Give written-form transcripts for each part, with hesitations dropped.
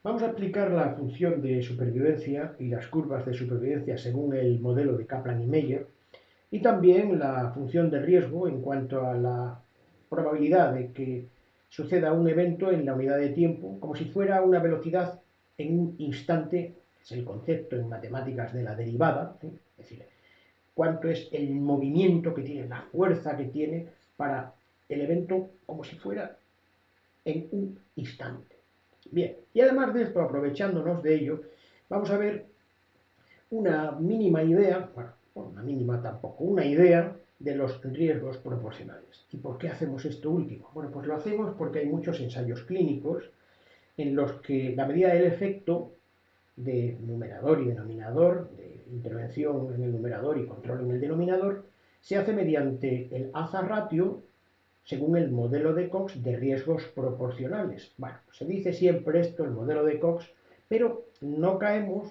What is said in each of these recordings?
Vamos a explicar la función de supervivencia y las curvas de supervivencia según el modelo de Kaplan y Meier, y también la función de riesgo en cuanto a la probabilidad de que suceda un evento en la unidad de tiempo, como si fuera una velocidad en un instante, es el concepto en matemáticas de la derivada, ¿sí? Es decir, cuánto es el movimiento que tiene, la fuerza que tiene para el evento como si fuera en un instante. Bien, y además de esto, aprovechándonos de ello, vamos a ver una mínima idea, bueno, una mínima tampoco, una idea de los riesgos proporcionales. ¿Y por qué hacemos esto último? Bueno, pues lo hacemos porque hay muchos ensayos clínicos en los que la medida del efecto de numerador y denominador, de intervención en el numerador y control en el denominador, se hace mediante el hazard ratio según el modelo de Cox de riesgos proporcionales. Bueno, se dice siempre esto, el modelo de Cox, pero no caemos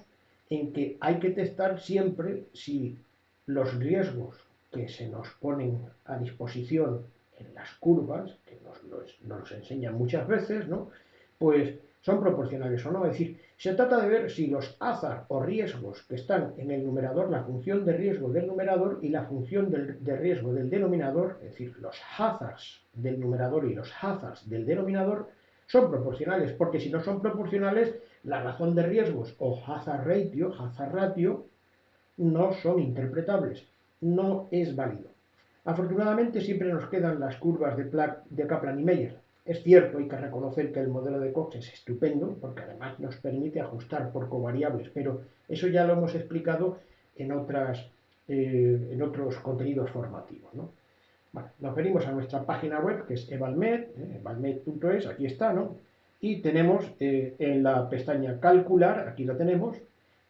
en que hay que testar siempre si los riesgos que se nos ponen a disposición en las curvas, que nos enseñan muchas veces, ¿no? Pues son proporcionales o no. Es decir, se trata de ver si los hazard o riesgos que están en el numerador, la función de riesgo del numerador y la función de riesgo del denominador, es decir, los hazards del numerador y los hazards del denominador, son proporcionales, porque si no son proporcionales, la razón de riesgos o hazard ratio, no son interpretables, no es válido. Afortunadamente siempre nos quedan las curvas de Kaplan y Meier. Es cierto, hay que reconocer que el modelo de Cox es estupendo, porque además nos permite ajustar por covariables, pero eso ya lo hemos explicado en otros contenidos formativos, ¿no? Bueno, nos venimos a nuestra página web, que es evalmed, evalmed.es, aquí está, ¿no? Y tenemos en la pestaña calcular, aquí la tenemos,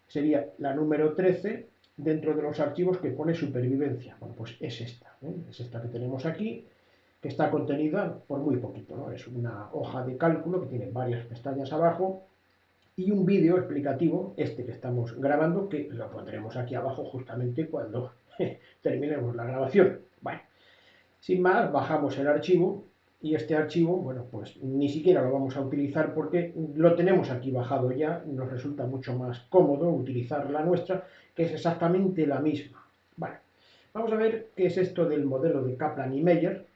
sería la número 13 dentro de los archivos que pone supervivencia. Bueno, pues es esta que tenemos aquí, que está contenida por muy poquito, ¿no? Es una hoja de cálculo que tiene varias pestañas abajo y un vídeo explicativo, este que estamos grabando, que lo pondremos aquí abajo justamente cuando terminemos la grabación. Bueno, sin más, bajamos el archivo y este archivo, bueno, pues ni siquiera lo vamos a utilizar porque lo tenemos aquí bajado ya, nos resulta mucho más cómodo utilizar la nuestra, que es exactamente la misma. Vale, vamos a ver qué es esto del modelo de Kaplan y Meier.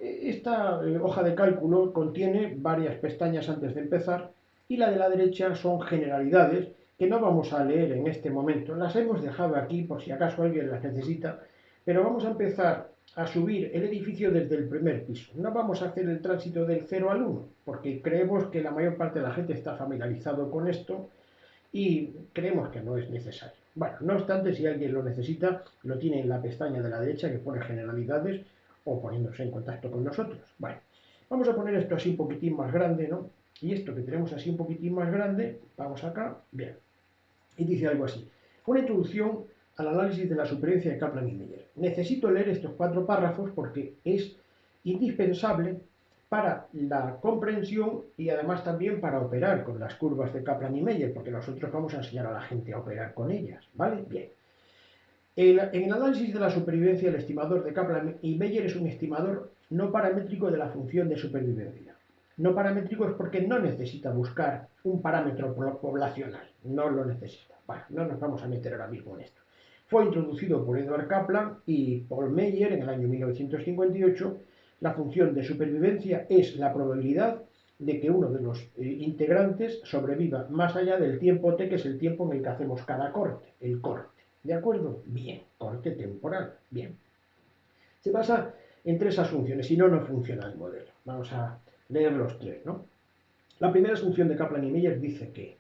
Esta hoja de cálculo contiene varias pestañas antes de empezar y la de la derecha son generalidades que no vamos a leer en este momento. Las hemos dejado aquí por si acaso alguien las necesita, pero vamos a empezar a subir el edificio desde el primer piso. No vamos a hacer el tránsito del 0 al 1, porque creemos que la mayor parte de la gente está familiarizado con esto y creemos que no es necesario. Bueno, no obstante, si alguien lo necesita, lo tiene en la pestaña de la derecha que pone generalidades o poniéndose en contacto con nosotros. Bueno, vamos a poner esto así un poquitín más grande, ¿no? Y esto que tenemos así un poquitín más grande, vamos acá, bien. Y dice algo así. Una introducción al análisis de la supervivencia de Kaplan y Meier. Necesito leer estos 4 párrafos porque es indispensable para la comprensión y además también para operar con las curvas de Kaplan y Meier, porque nosotros vamos a enseñar a la gente a operar con ellas, ¿vale? Bien. En el análisis de la supervivencia, el estimador de Kaplan y Meier es un estimador no paramétrico de la función de supervivencia. No paramétrico es porque no necesita buscar un parámetro poblacional, no lo necesita. Bueno, no nos vamos a meter ahora mismo en esto. Fue introducido por Edward Kaplan y Paul Meier en el año 1958. La función de supervivencia es la probabilidad de que uno de los integrantes sobreviva más allá del tiempo t, que es el tiempo en el que hacemos cada corte, el corte. ¿De acuerdo? Bien. Corte temporal. Bien. Se basa en 3 asunciones, si no, no funciona el modelo. Vamos a leer los 3, ¿no? La primera asunción de Kaplan y Meier dice que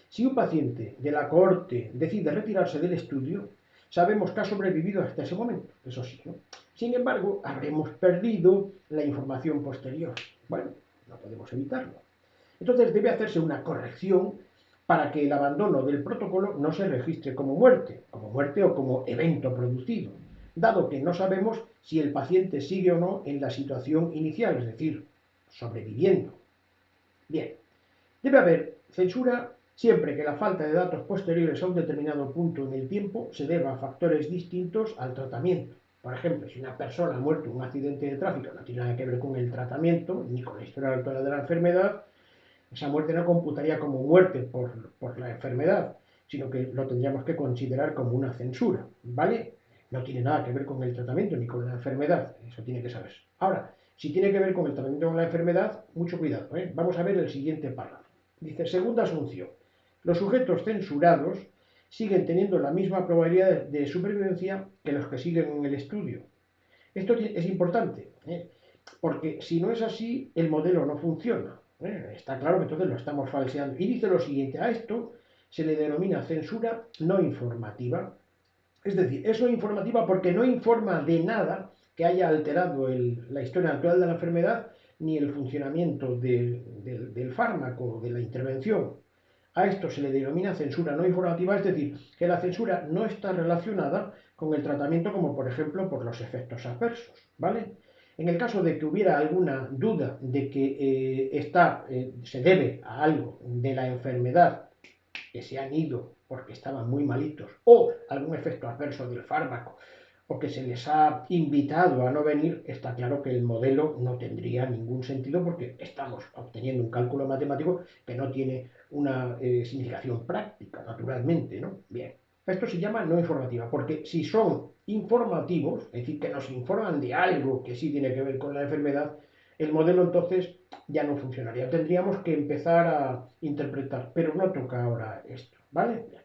si un paciente de la cohorte decide retirarse del estudio, sabemos que ha sobrevivido hasta ese momento, eso sí, ¿no? Sin embargo, habremos perdido la información posterior. Bueno, no podemos evitarlo. Entonces debe hacerse una corrección para que el abandono del protocolo no se registre como muerte o como evento producido, dado que no sabemos si el paciente sigue o no en la situación inicial, es decir, sobreviviendo. Bien, debe haber censura siempre que la falta de datos posteriores a un determinado punto en el tiempo se deba a factores distintos al tratamiento. Por ejemplo, si una persona ha muerto en un accidente de tráfico no tiene nada que ver con el tratamiento ni con la historia de la enfermedad, Esa muerte no computaría como muerte por la enfermedad, sino que lo tendríamos que considerar como una censura, ¿vale? No tiene nada que ver con el tratamiento ni con la enfermedad, eso tiene que saberse. Ahora, si tiene que ver con el tratamiento con la enfermedad, mucho cuidado, ¿eh? Vamos a ver el siguiente párrafo. Dice, segunda asunción, los sujetos censurados siguen teniendo la misma probabilidad de supervivencia que los que siguen en el estudio. Esto es importante, ¿eh? Porque si no es así, el modelo no funciona. Está claro que entonces lo estamos falseando. Y dice lo siguiente, a esto se le denomina censura no informativa. Es decir, es no informativa porque no informa de nada que haya alterado la historia actual de la enfermedad ni el funcionamiento del fármaco, de la intervención. A esto se le denomina censura no informativa, es decir, que la censura no está relacionada con el tratamiento como por ejemplo por los efectos adversos, ¿vale? En el caso de que hubiera alguna duda de que se debe a algo de la enfermedad que se han ido porque estaban muy malitos o algún efecto adverso del fármaco o que se les ha invitado a no venir, está claro que el modelo no tendría ningún sentido porque estamos obteniendo un cálculo matemático que no tiene una significación práctica, naturalmente, ¿no? Bien, esto se llama no informativa, porque si son informativos, es decir, que nos informan de algo que sí tiene que ver con la enfermedad, el modelo entonces ya no funcionaría. Tendríamos que empezar a interpretar, pero no toca ahora esto, ¿vale? Bien.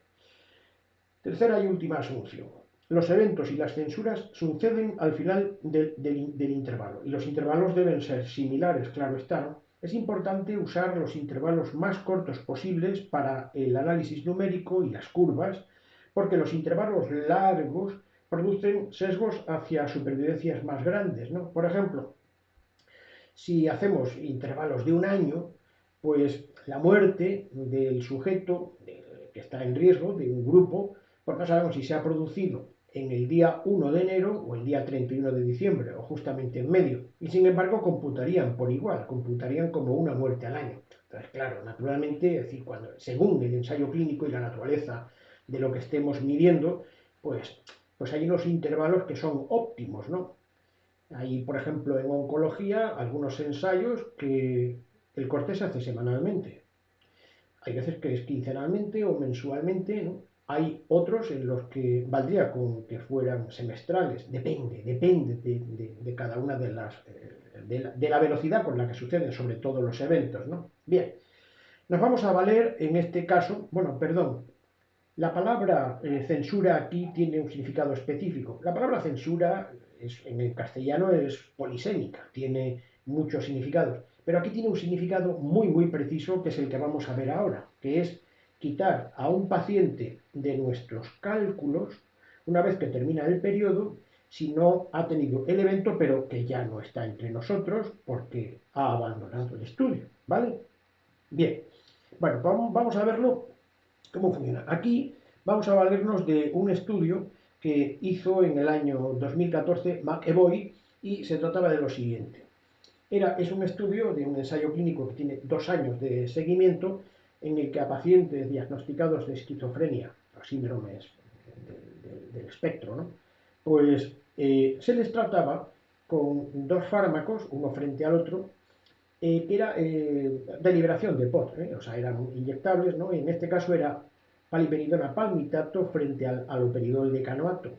Tercera y última asunción. Los eventos y las censuras suceden al final del intervalo y los intervalos deben ser similares, claro está. Es importante usar los intervalos más cortos posibles para el análisis numérico y las curvas, porque los intervalos largos producen sesgos hacia supervivencias más grandes, ¿no? Por ejemplo, si hacemos intervalos de un año, pues la muerte del sujeto que está en riesgo, de un grupo, pues no sabemos si se ha producido en el día 1 de enero o el día 31 de diciembre, o justamente en medio. Y sin embargo computarían por igual, computarían como una muerte al año. Entonces, claro, naturalmente, es decir, según el ensayo clínico y la naturaleza de lo que estemos midiendo, pues hay unos intervalos que son óptimos, ¿no? Hay, por ejemplo, en oncología, algunos ensayos que el corte se hace semanalmente. Hay veces que es quincenalmente o mensualmente, ¿no? Hay otros en los que valdría con que fueran semestrales. Depende de cada una de la velocidad con la que suceden, sobre todo los eventos, ¿no? Bien, nos vamos a valer en este caso, bueno, perdón, la palabra censura aquí tiene un significado específico. La palabra censura en el castellano es polisémica, tiene muchos significados, pero aquí tiene un significado muy, muy preciso que es el que vamos a ver ahora, que es quitar a un paciente de nuestros cálculos una vez que termina el periodo si no ha tenido el evento, pero que ya no está entre nosotros porque ha abandonado el estudio, ¿vale? Bien, bueno, vamos a verlo. ¿Cómo funciona? Aquí vamos a valernos de un estudio que hizo en el año 2014 McEvoy y se trataba de lo siguiente. Es un estudio de un ensayo clínico que tiene 2 años de seguimiento en el que a pacientes diagnosticados de esquizofrenia o síndromes del espectro, ¿no? Pues se les trataba con dos fármacos, uno frente al otro, que era de liberación de POT, o sea, eran inyectables, ¿no? Y en este caso era paliperidona palmitato frente al haloperidol decanoato.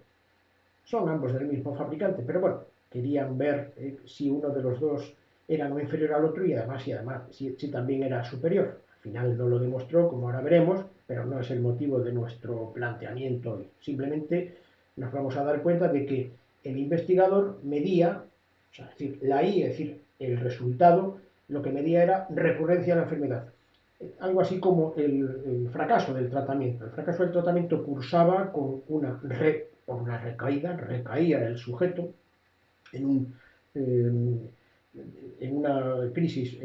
Son ambos del mismo fabricante, pero bueno, querían ver si uno de los dos era no inferior al otro y además si también era superior. Al final no lo demostró, como ahora veremos, pero no es el motivo de nuestro planteamiento hoy. Simplemente nos vamos a dar cuenta de que el investigador medía, o sea, es decir, la I, es decir, el resultado, lo que medía era recurrencia de la enfermedad. Algo así como el fracaso del tratamiento. El fracaso del tratamiento cursaba con por una recaída, recaía el sujeto en, en una crisis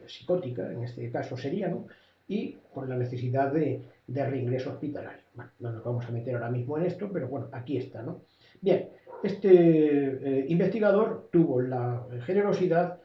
psicótica, en este caso sería, ¿no? Y con la necesidad de reingreso hospitalario. Bueno, no nos vamos a meter ahora mismo en esto, pero bueno, aquí está, ¿no? Bien, este investigador tuvo la generosidad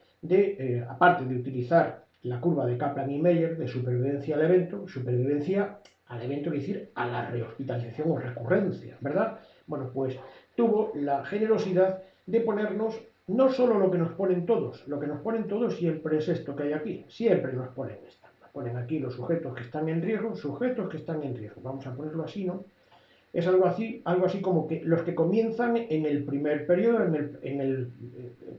aparte de utilizar la curva de Kaplan y Meier de supervivencia al evento, es decir, a la rehospitalización o recurrencia, ¿verdad? Bueno, pues tuvo la generosidad de ponernos no solo lo que nos ponen todos, lo que nos ponen todos siempre es esto que hay aquí, siempre nos ponen esto. Nos ponen aquí los sujetos que están en riesgo, sujetos que están en riesgo, vamos a ponerlo así, ¿no? Es algo así como que los que comienzan en el primer periodo, en el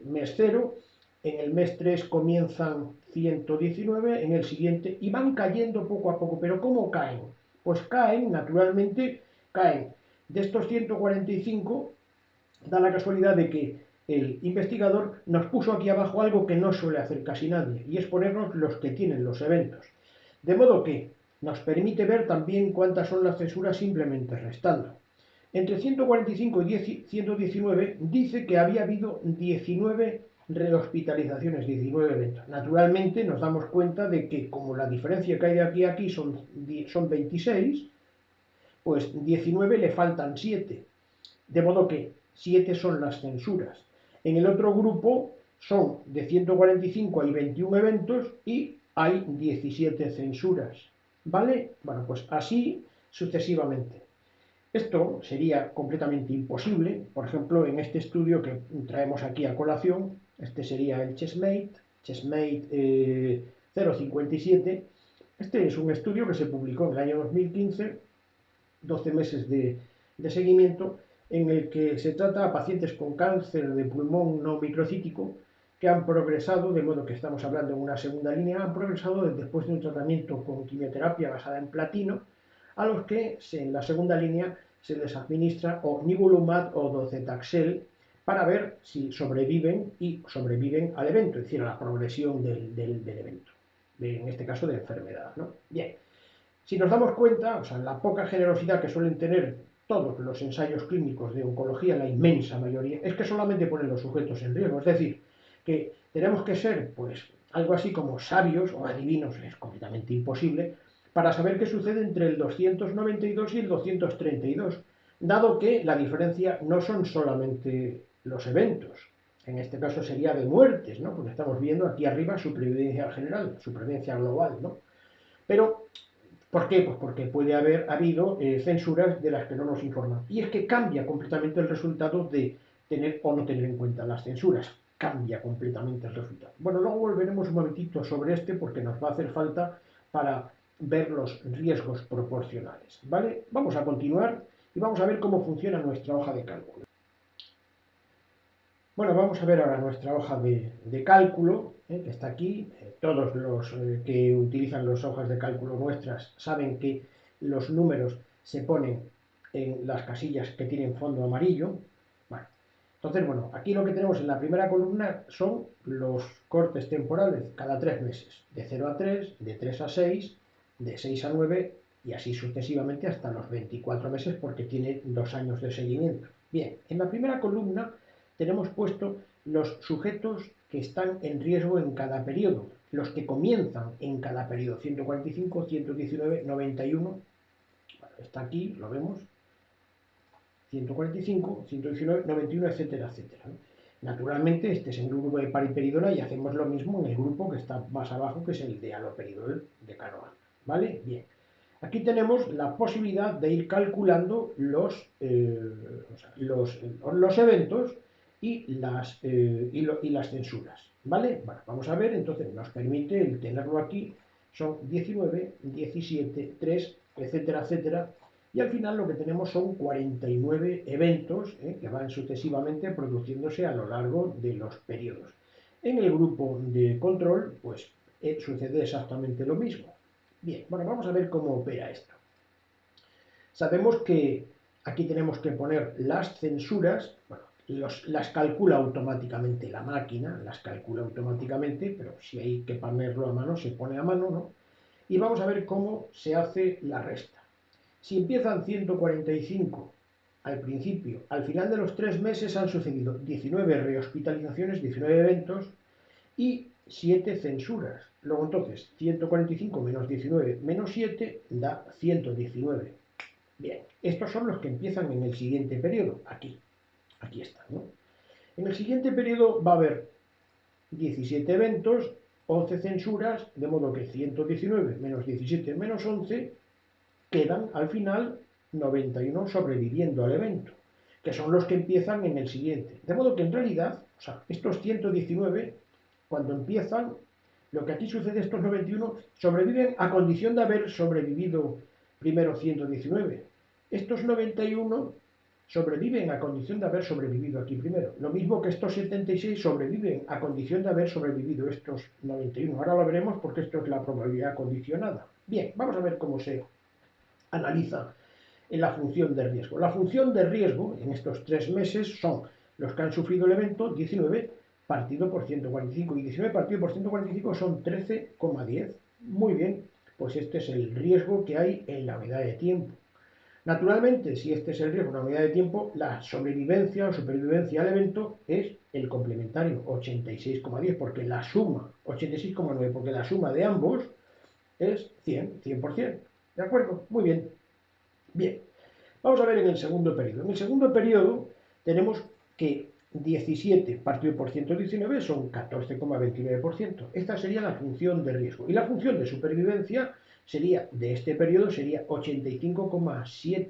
mes cero, en el mes 3 comienzan 119, en el siguiente, y van cayendo poco a poco. ¿Pero cómo caen? Pues caen, naturalmente, caen. De estos 145, da la casualidad de que el investigador nos puso aquí abajo algo que no suele hacer casi nadie, y es ponernos los que tienen los eventos. De modo que nos permite ver también cuántas son las censuras simplemente restando. Entre 145 y 119 dice que había habido 19 rehospitalizaciones, 19 eventos. Naturalmente nos damos cuenta de que como la diferencia que hay de aquí a aquí son 26, pues 19 le faltan 7. De modo que 7 son las censuras. En el otro grupo son de 145 hay 21 eventos y hay 17 censuras. ¿Vale? Bueno, pues así sucesivamente. Esto sería completamente imposible, por ejemplo, en este estudio que traemos aquí a colación, este sería el Chessmate 057. Este es un estudio que se publicó en el año 2015, 12 meses de seguimiento, en el que se trata a pacientes con cáncer de pulmón no microcítico que han progresado, de modo que estamos hablando en una segunda línea, han progresado después de un tratamiento con quimioterapia basada en platino, a los que en la segunda línea se les administra o nivolumab o docetaxel para ver si sobreviven y sobreviven al evento, es decir, a la progresión del evento, en este caso de enfermedad, ¿no? Bien, si nos damos cuenta, o sea, la poca generosidad que suelen tener todos los ensayos clínicos de oncología, la inmensa mayoría, es que solamente ponen los sujetos en riesgo. Es decir, que tenemos que ser, pues, algo así como sabios o adivinos, es completamente imposible, para saber qué sucede entre el 292 y el 232, dado que la diferencia no son solamente los eventos, en este caso sería de muertes, ¿no? Porque estamos viendo aquí arriba supervivencia general, supervivencia global, ¿no? Pero ¿por qué? Pues porque puede haber habido censuras de las que no nos informan. Y es que cambia completamente el resultado de tener o no tener en cuenta las censuras. Cambia completamente el resultado. Bueno, luego volveremos un momentito sobre este porque nos va a hacer falta para ver los riesgos proporcionales. ¿Vale? Vamos a continuar y vamos a ver cómo funciona nuestra hoja de cálculo. Bueno, vamos a ver ahora nuestra hoja de cálculo, que está aquí. Todos los que utilizan las hojas de cálculo nuestras saben que los números se ponen en las casillas que tienen fondo amarillo. Bueno, entonces, bueno, aquí lo que tenemos en la primera columna son los cortes temporales cada 3 meses, de 0 a 3, de 3 a 6, de 6 a 9 y así sucesivamente hasta los 24 meses porque tiene 2 años de seguimiento. Bien, en la primera columna tenemos puesto los sujetos que están en riesgo en cada periodo, los que comienzan en cada periodo, 145, 119, 91, bueno, está aquí, lo vemos, 145, 119, 91, etcétera, etcétera, ¿no? Naturalmente, este es el grupo de pariperidona y hacemos lo mismo en el grupo que está más abajo, que es el de aloperidol de Canoa, ¿vale? Bien. Aquí tenemos la posibilidad de ir calculando los eventos y las censuras, ¿vale? Bueno, vamos a ver, entonces nos permite el tenerlo aquí, son 19, 17, 3, etcétera, etcétera, y al final lo que tenemos son 49 eventos que van sucesivamente produciéndose a lo largo de los periodos. En el grupo de control, pues sucede exactamente lo mismo. Bien, bueno, vamos a ver cómo opera esto. Sabemos que aquí tenemos que poner las censuras, bueno, las calcula automáticamente la máquina, las calcula automáticamente, pero si hay que ponerlo a mano, se pone a mano, ¿no? Y vamos a ver cómo se hace la resta. Si empiezan 145 al principio, al final de los 3 meses han sucedido 19 rehospitalizaciones, 19 eventos y 7 censuras. Luego entonces 145 menos 19 menos 7 da 119. Bien, estos son los que empiezan en el siguiente periodo, aquí están, ¿no? En el siguiente periodo va a haber 17 eventos, 11 censuras, de modo que 119 menos 17 menos 11 quedan al final 91 sobreviviendo al evento, que son los que empiezan en el siguiente. De modo que en realidad O sea, estos 119, cuando empiezan, lo que aquí sucede, estos 91 sobreviven a condición de haber sobrevivido primero 119. Estos 91 sobreviven a condición de haber sobrevivido aquí primero. Lo mismo que estos 76 sobreviven a condición de haber sobrevivido estos 91. Ahora lo veremos porque esto es la probabilidad condicionada. Bien, vamos a ver cómo se analiza en la función de riesgo. La función de riesgo en estos 3 meses son los que han sufrido el evento, 19 partido por 145, y 19 partido por 145 son 13,10. Muy bien, pues este es el riesgo que hay en la unidad de tiempo. Naturalmente, si este es el riesgo en la unidad de tiempo, la sobrevivencia o supervivencia al evento es el complementario, 86,10, porque la suma, 86,9, porque la suma de ambos es 100%. ¿De acuerdo? Muy bien. Bien, vamos a ver en el segundo periodo. En el segundo periodo tenemos que 17 partido por 119 son 14,29%. Esta sería la función de riesgo. Y la función de supervivencia sería, de este periodo, sería 85,7.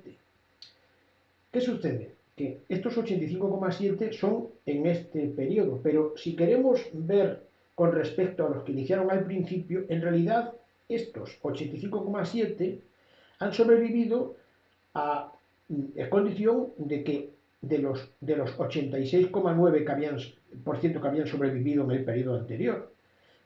¿Qué sucede? Que estos 85,7 son en este periodo, pero si queremos ver con respecto a los que iniciaron al principio, en realidad estos 85,7 han sobrevivido a condición de que de los 86,9 que habían sobrevivido en el periodo anterior.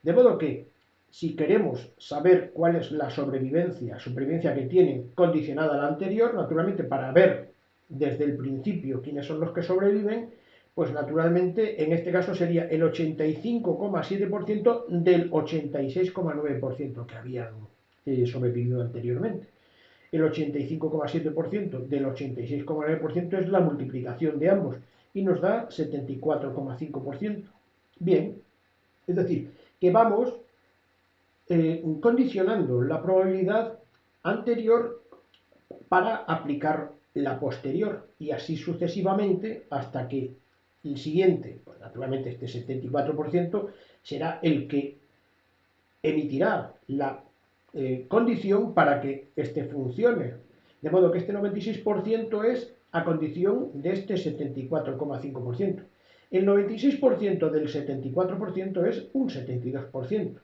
De modo que, si queremos saber cuál es la supervivencia que tienen condicionada a la anterior, naturalmente para ver desde el principio quiénes son los que sobreviven, pues naturalmente en este caso sería el 85,7% del 86,9% que habían sobrevivido anteriormente. El 85,7% del 86,9% es la multiplicación de ambos y nos da 74,5%. Bien, es decir, que vamos condicionando la probabilidad anterior para aplicar la posterior y así sucesivamente hasta que el siguiente, pues naturalmente este 74%, será el que emitirá la condición para que este funcione. De modo que este 96% es a condición de este 74,5%. El 96% del 74% es un 72%.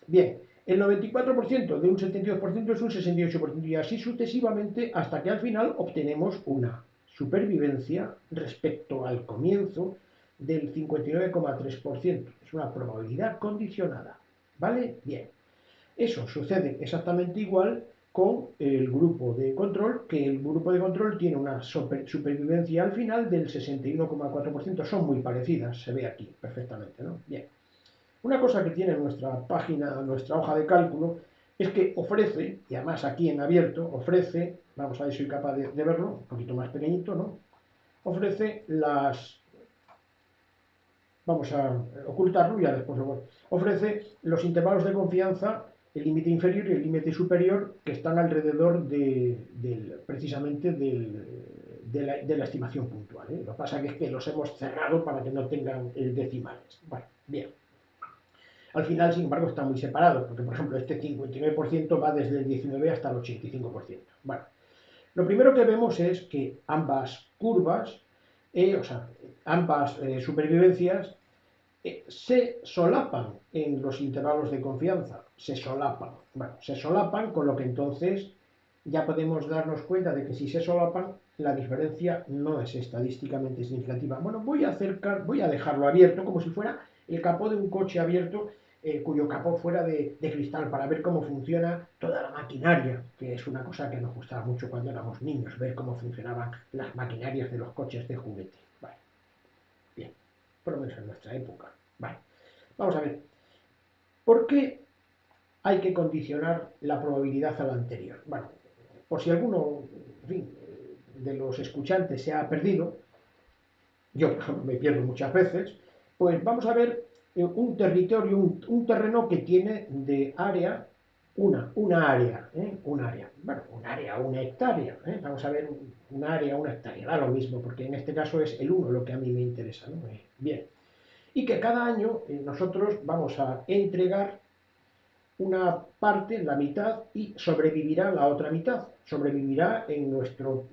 Bien, el 94% de un 72% es un 68%, y así sucesivamente hasta que al final obtenemos una supervivencia respecto al comienzo del 59,3%. Es una probabilidad condicionada. ¿Vale? Bien. Eso sucede exactamente igual con el grupo de control, que el grupo de control tiene una supervivencia al final del 61,4%. Son muy parecidas, se ve aquí perfectamente, ¿no? Bien. Una cosa que tiene nuestra página, nuestra hoja de cálculo, es que ofrece, y además aquí en abierto, ofrece, vamos a ver si soy capaz de verlo, un poquito más pequeñito, ¿no? Ofrece vamos a ocultarlo y ya después lo voy. Ofrece los intervalos de confianza, el límite inferior y el límite superior, que están alrededor precisamente de la estimación puntual, ¿eh? Lo que pasa es que los hemos cerrado para que no tengan decimales. Bueno, bien. Al final, sin embargo, están muy separados, porque, por ejemplo, este 59% va desde el 19 hasta el 85%. Bueno, lo primero que vemos es que ambas curvas, o sea, ambas supervivencias, se solapan en los intervalos de confianza. Se solapan. Bueno, se solapan, con lo que entonces ya podemos darnos cuenta de que si se solapan, la diferencia no es estadísticamente significativa. Bueno, voy a dejarlo abierto como si fuera el capó de un coche abierto, cuyo capó fuera de cristal, para ver cómo funciona toda la maquinaria, que es una cosa que nos gustaba mucho cuando éramos niños, ver cómo funcionaban las maquinarias de los coches de juguete. Vale. Bien, por lo menos en nuestra época. Vale. Vamos a ver. ¿Por qué hay que condicionar la probabilidad a la anterior? Bueno, por si alguno, en fin, de los escuchantes se ha perdido, yo por ejemplo me pierdo muchas veces, pues vamos a ver un territorio, un terreno que tiene de área una área, bueno, un área, una hectárea, vamos a ver un área, una hectárea, da lo mismo, porque en este caso es el 1 lo que a mí me interesa, ¿no? Bien, y que cada año nosotros vamos a entregar una parte, la mitad, y sobrevivirá la otra mitad, sobrevivirá en nuestro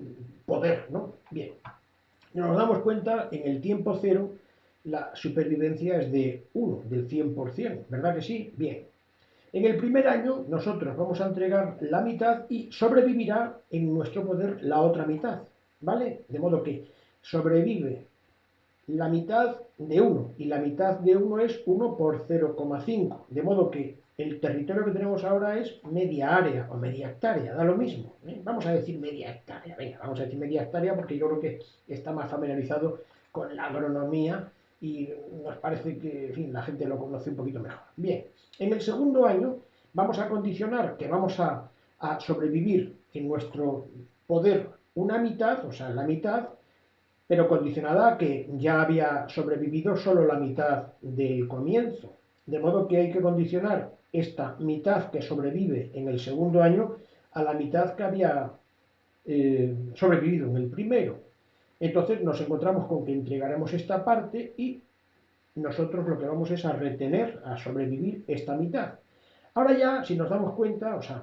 poder, ¿no? Bien, nos damos cuenta en el tiempo cero la supervivencia es de 1, del 100%, ¿verdad que sí? Bien. En el primer año nosotros vamos a entregar la mitad y sobrevivirá en nuestro poder la otra mitad, ¿vale? De modo que sobrevive la mitad de 1 y la mitad de 1 es 1 por 0,5, de modo que el territorio que tenemos ahora es media área o media hectárea, da lo mismo, ¿eh? Vamos a decir media hectárea, venga, vamos a decir media hectárea porque yo creo que está más familiarizado con la agronomía y nos parece que, en fin, la gente lo conoce un poquito mejor. Bien, en el segundo año vamos a condicionar que vamos a sobrevivir en nuestro poder una mitad, o sea, la mitad, pero condicionada a que ya había sobrevivido solo la mitad del comienzo. De modo que hay que condicionar esta mitad que sobrevive en el segundo año a la mitad que había sobrevivido en el primero. Entonces nos encontramos con que entregaremos esta parte y nosotros lo que vamos es a retener, a sobrevivir esta mitad. Ahora ya, si nos damos cuenta, o sea,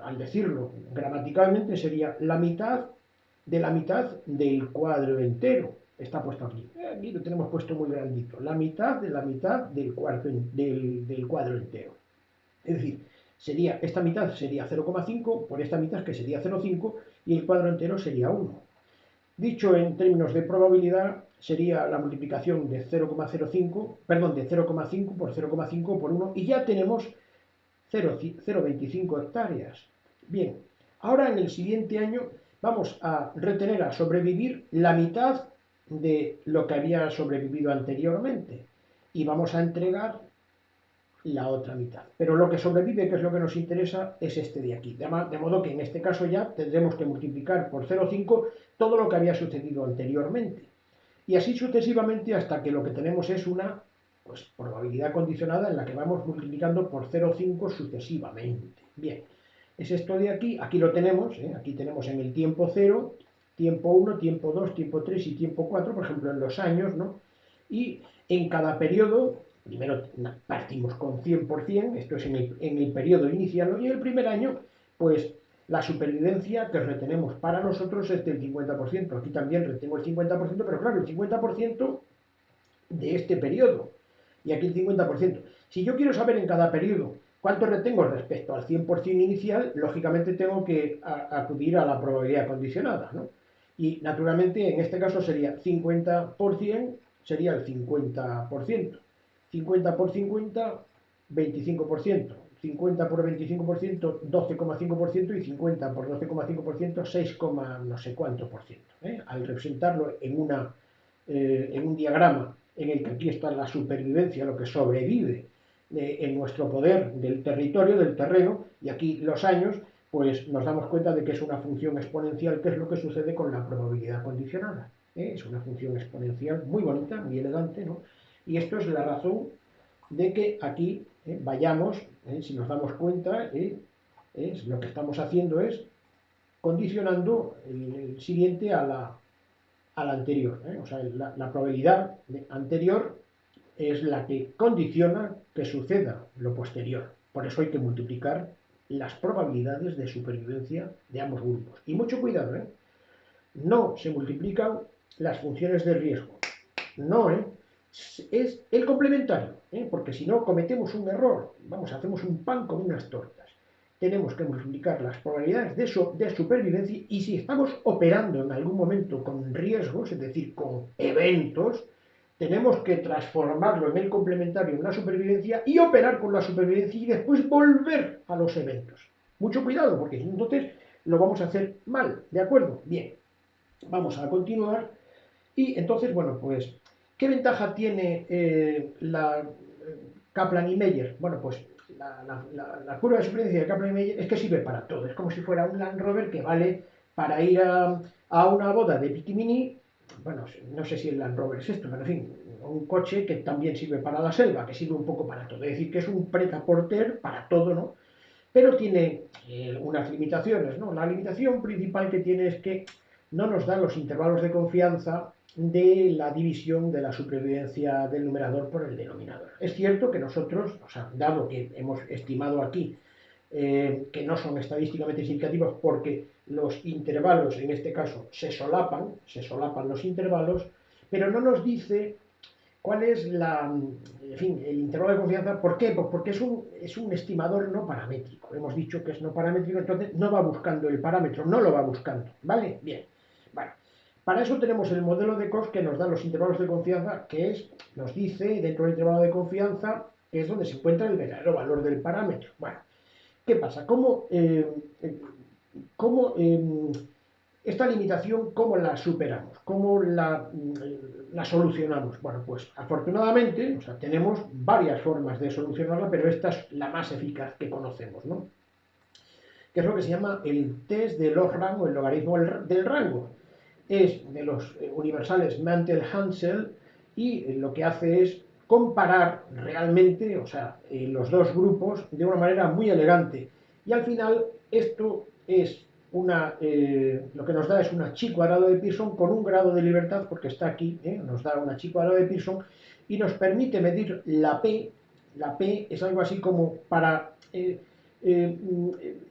al decirlo gramaticalmente, sería la mitad de la mitad del cuadro entero. Está puesto aquí. Aquí lo tenemos puesto muy grandito. La mitad de la mitad del cuadro entero. Es decir, esta mitad sería 0,5 por esta mitad que sería 0,5 y el cuadro entero sería 1. Dicho en términos de probabilidad, sería la multiplicación de 0,05, perdón, de 0,5 por 0,5 por 1 y ya tenemos 0,25 hectáreas. Bien, ahora en el siguiente año vamos a retener a sobrevivir la mitad de lo que había sobrevivido anteriormente y vamos a entregar la otra mitad. Pero lo que sobrevive, que es lo que nos interesa, es este de aquí. De modo que en este caso ya tendremos que multiplicar por 0,5 todo lo que había sucedido anteriormente. Y así sucesivamente hasta que lo que tenemos es una probabilidad condicionada en la que vamos multiplicando por 0,5 sucesivamente. Bien, es esto de aquí, aquí lo tenemos, aquí tenemos en el tiempo 0, tiempo 1, tiempo 2, tiempo 3 y tiempo 4, por ejemplo en los años, ¿no? Y en cada periodo, primero partimos con 100%, esto es en el periodo inicial, ¿no? Y en el primer año, pues la supervivencia que retenemos para nosotros es del 50%. Aquí también retengo el 50%, pero claro, el 50% de este periodo. Y aquí el 50%. Si yo quiero saber en cada periodo cuánto retengo respecto al 100% inicial, lógicamente tengo que acudir a la probabilidad condicionada, ¿no? Y naturalmente en este caso sería 50%, sería el 50%. 50 por 50, 25%. 50 por 25%, 12,5% y 50 por 12,5%, 6, no sé cuánto por ciento. Al representarlo en un diagrama en el que aquí está la supervivencia, lo que sobrevive en nuestro poder del territorio, del terreno, y aquí los años, pues nos damos cuenta de que es una función exponencial, que es lo que sucede con la probabilidad condicionada. Es una función exponencial muy bonita, muy elegante, ¿no? Y esto es la razón de que aquí vayamos, si nos damos cuenta, lo que estamos haciendo es condicionando el siguiente a la anterior. O sea, la probabilidad anterior es la que condiciona que suceda lo posterior. Por eso hay que multiplicar las probabilidades de supervivencia de ambos grupos. Y mucho cuidado, no se multiplican las funciones de riesgo. No, es el complementario, porque si no cometemos un error, hacemos un pan con unas tortas. Tenemos que multiplicar las probabilidades de supervivencia y si estamos operando en algún momento con riesgos, es decir, con eventos, tenemos que transformarlo en el complementario en la supervivencia y operar con la supervivencia y después volver a los eventos. Mucho cuidado, porque entonces lo vamos a hacer mal, ¿de acuerdo? Bien, vamos a continuar. Y entonces, bueno, pues, ¿qué ventaja tiene la Kaplan y Meyer? Bueno, pues la curva de supervivencia de Kaplan y Meyer es que sirve para todo. Es como si fuera un Land Rover que vale para ir a una boda de Pitimini. Bueno, no sé si el Land Rover es esto, pero en fin, un coche que también sirve para la selva, que sirve un poco para todo. Es decir, que es un prêt-à-porter para todo, ¿no? Pero tiene unas limitaciones, ¿no? La limitación principal que tiene es que no nos da los intervalos de confianza de la división de la supervivencia del numerador por el denominador. Es cierto que nosotros, o sea, dado que hemos estimado aquí que no son estadísticamente significativos porque los intervalos, en este caso, se solapan los intervalos, pero no nos dice ¿Cuál es en fin, el intervalo de confianza? ¿Por qué? Pues porque es un estimador no paramétrico. Hemos dicho que es no paramétrico, entonces no va buscando el parámetro, no lo va buscando, ¿vale? Bien, bueno. Para eso tenemos el modelo de Cox que nos da los intervalos de confianza, nos dice dentro del intervalo de confianza que es donde se encuentra el verdadero valor del parámetro. Bueno, ¿qué pasa? ¿Cómo esta limitación, cómo la superamos? ¿Cómo la solucionamos? Bueno, pues afortunadamente, o sea, tenemos varias formas de solucionarla, pero esta es la más eficaz que conocemos, ¿no? Que es lo que se llama el test de log-rank o el logaritmo del rango. Es de los universales Mantel-Hansel y lo que hace es comparar realmente, o sea, los dos grupos de una manera muy elegante. Y al final esto es lo que nos da es una chi cuadrado de Pearson con un grado de libertad, porque está aquí, nos da una chi cuadrado de Pearson, y nos permite medir la P. La P es algo así como para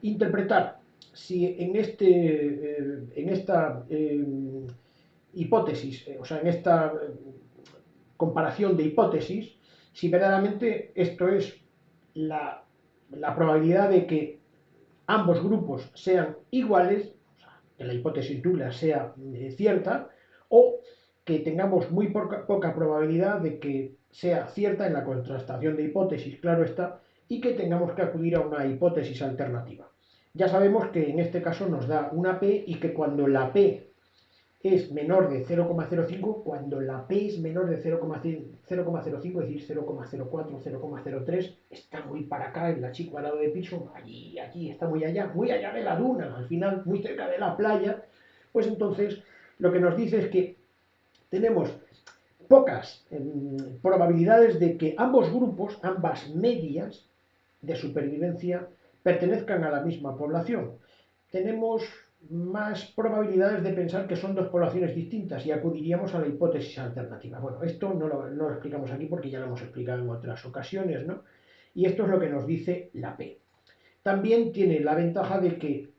interpretar si en esta hipótesis, o sea, en esta comparación de hipótesis, si verdaderamente esto es la, la probabilidad de que ambos grupos sean iguales, o sea, que la hipótesis nula sea cierta, o que tengamos muy poca probabilidad de que sea cierta en la contrastación de hipótesis, claro está, y que tengamos que acudir a una hipótesis alternativa. Ya sabemos que en este caso nos da una P y que cuando la P es menor de 0,05, cuando la P es menor de 0,05, es decir, 0,04, 0,03, está muy para acá en la chi cuadrado de Pearson, allí, está muy allá de la duna, al final muy cerca de la playa, pues entonces lo que nos dice es que tenemos pocas probabilidades de que ambos grupos, ambas medias de supervivencia, pertenezcan a la misma población. Tenemos más probabilidades de pensar que son dos poblaciones distintas y acudiríamos a la hipótesis alternativa. Bueno, esto no lo explicamos aquí porque ya lo hemos explicado en otras ocasiones, ¿no? Y esto es lo que nos dice la P. También tiene la ventaja de que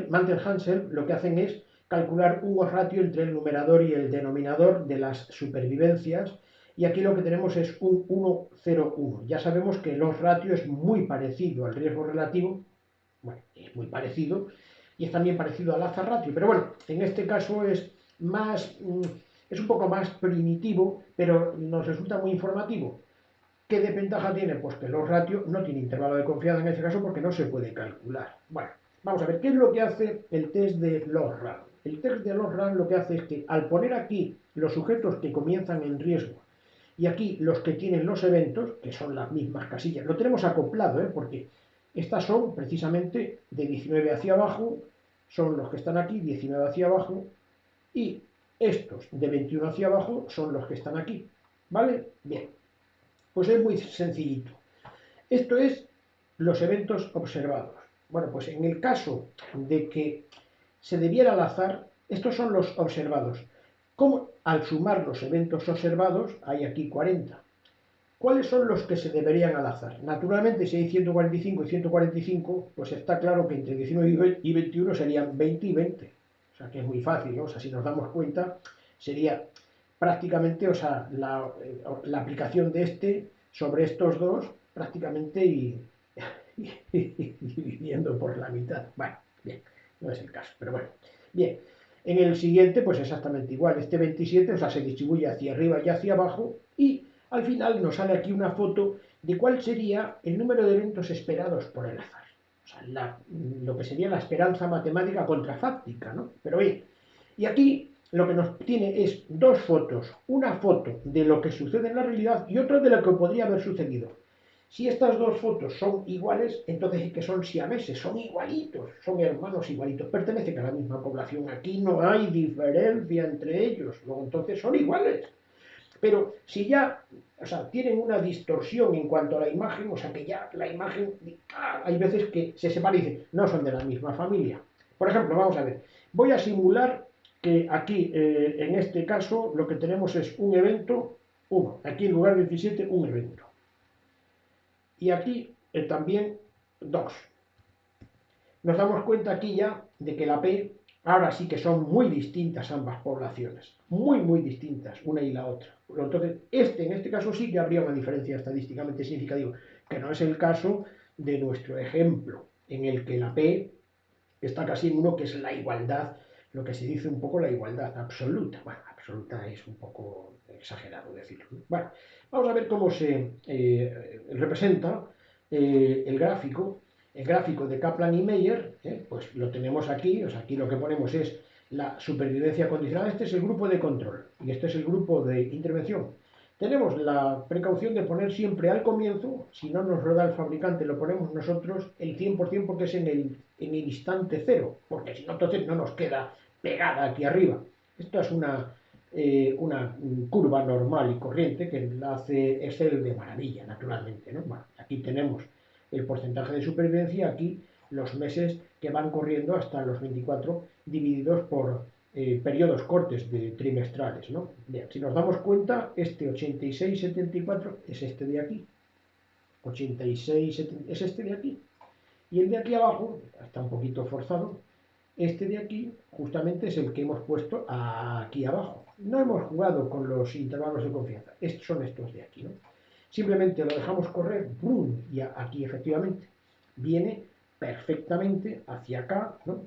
Mantel-Hansel lo que hacen es calcular un ratio entre el numerador y el denominador de las supervivencias, y aquí lo que tenemos es un 1,01. Ya sabemos que el ratio es muy parecido al riesgo relativo, bueno, es muy parecido, y es también parecido al hazard ratio, pero bueno, en este caso es un poco más primitivo, pero nos resulta muy informativo. ¿Qué desventaja tiene? Pues que los ratios no tiene intervalo de confianza en este caso porque no se puede calcular. Bueno, vamos a ver, ¿qué es lo que hace el test de log-rank? El test de log-rank lo que hace es que al poner aquí los sujetos que comienzan en riesgo y aquí los que tienen los eventos, que son las mismas casillas, lo tenemos acoplado, porque estas son precisamente de 19 hacia abajo, son los que están aquí, 19 hacia abajo, y estos de 21 hacia abajo son los que están aquí. ¿Vale? Bien. Pues es muy sencillito. Esto es los eventos observados. Bueno, pues en el caso de que se debiera al azar, estos son los observados. ¿Cómo? Al sumar los eventos observados, hay aquí 40. ¿Cuáles son los que se deberían al azar? Naturalmente, si hay 145 y 145, pues está claro que entre 19 y 21 serían 20 y 20. O sea, que es muy fácil, ¿no? O sea, si nos damos cuenta, sería prácticamente, o sea, la aplicación de este sobre estos dos, prácticamente y dividiendo por la mitad. Bueno, bien, no es el caso, pero bueno. Bien, en el siguiente, pues exactamente igual. Este 27, o sea, se distribuye hacia arriba y hacia abajo, y al final nos sale aquí una foto de cuál sería el número de eventos esperados por el azar. O sea, lo que sería la esperanza matemática contrafáctica, ¿no? Pero bien, y aquí lo que nos tiene es dos fotos. Una foto de lo que sucede en la realidad y otra de lo que podría haber sucedido. Si estas dos fotos son iguales, entonces es que son siameses, son igualitos, son hermanos igualitos, pertenecen a la misma población. Aquí no hay diferencia entre ellos, luego entonces son iguales. Pero si ya, o sea, tienen una distorsión en cuanto a la imagen, o sea, que ya la imagen, hay veces que se separa y dice, no son de la misma familia. Por ejemplo, vamos a ver, voy a simular que aquí, en este caso, lo que tenemos es un evento, uno, aquí en lugar de 17, un evento. Y aquí también dos. Nos damos cuenta aquí ya de que la P Ahora sí que son muy distintas ambas poblaciones, muy distintas una y la otra. Entonces, en este caso sí que habría una diferencia estadísticamente significativa, que no es el caso de nuestro ejemplo, en el que la P está casi en uno que es la igualdad, lo que se dice un poco la igualdad absoluta. Bueno, absoluta es un poco exagerado decirlo, ¿no? Bueno, vamos a ver cómo se representa el gráfico de Kaplan y Meyer, pues lo tenemos aquí, o sea, aquí lo que ponemos es la supervivencia condicional, este es el grupo de control y este es el grupo de intervención. Tenemos la precaución de poner siempre al comienzo, si no nos lo da el fabricante, lo ponemos nosotros el 100% porque es en el instante cero, porque si no, entonces no nos queda pegada aquí arriba. Esto es una curva normal y corriente que la hace Excel de maravilla, naturalmente, ¿no? Bueno, aquí tenemos el porcentaje de supervivencia, aquí los meses que van corriendo hasta los 24 divididos por periodos cortes de trimestrales, ¿no? Bien, si nos damos cuenta, este 86,74 es este de aquí, 86 es este de aquí, y el de aquí abajo, está un poquito forzado, este de aquí justamente es el que hemos puesto aquí abajo. No hemos jugado con los intervalos de confianza, estos son estos de aquí, ¿no? Simplemente lo dejamos correr, ¡brum! Y aquí efectivamente viene perfectamente hacia acá, ¿no?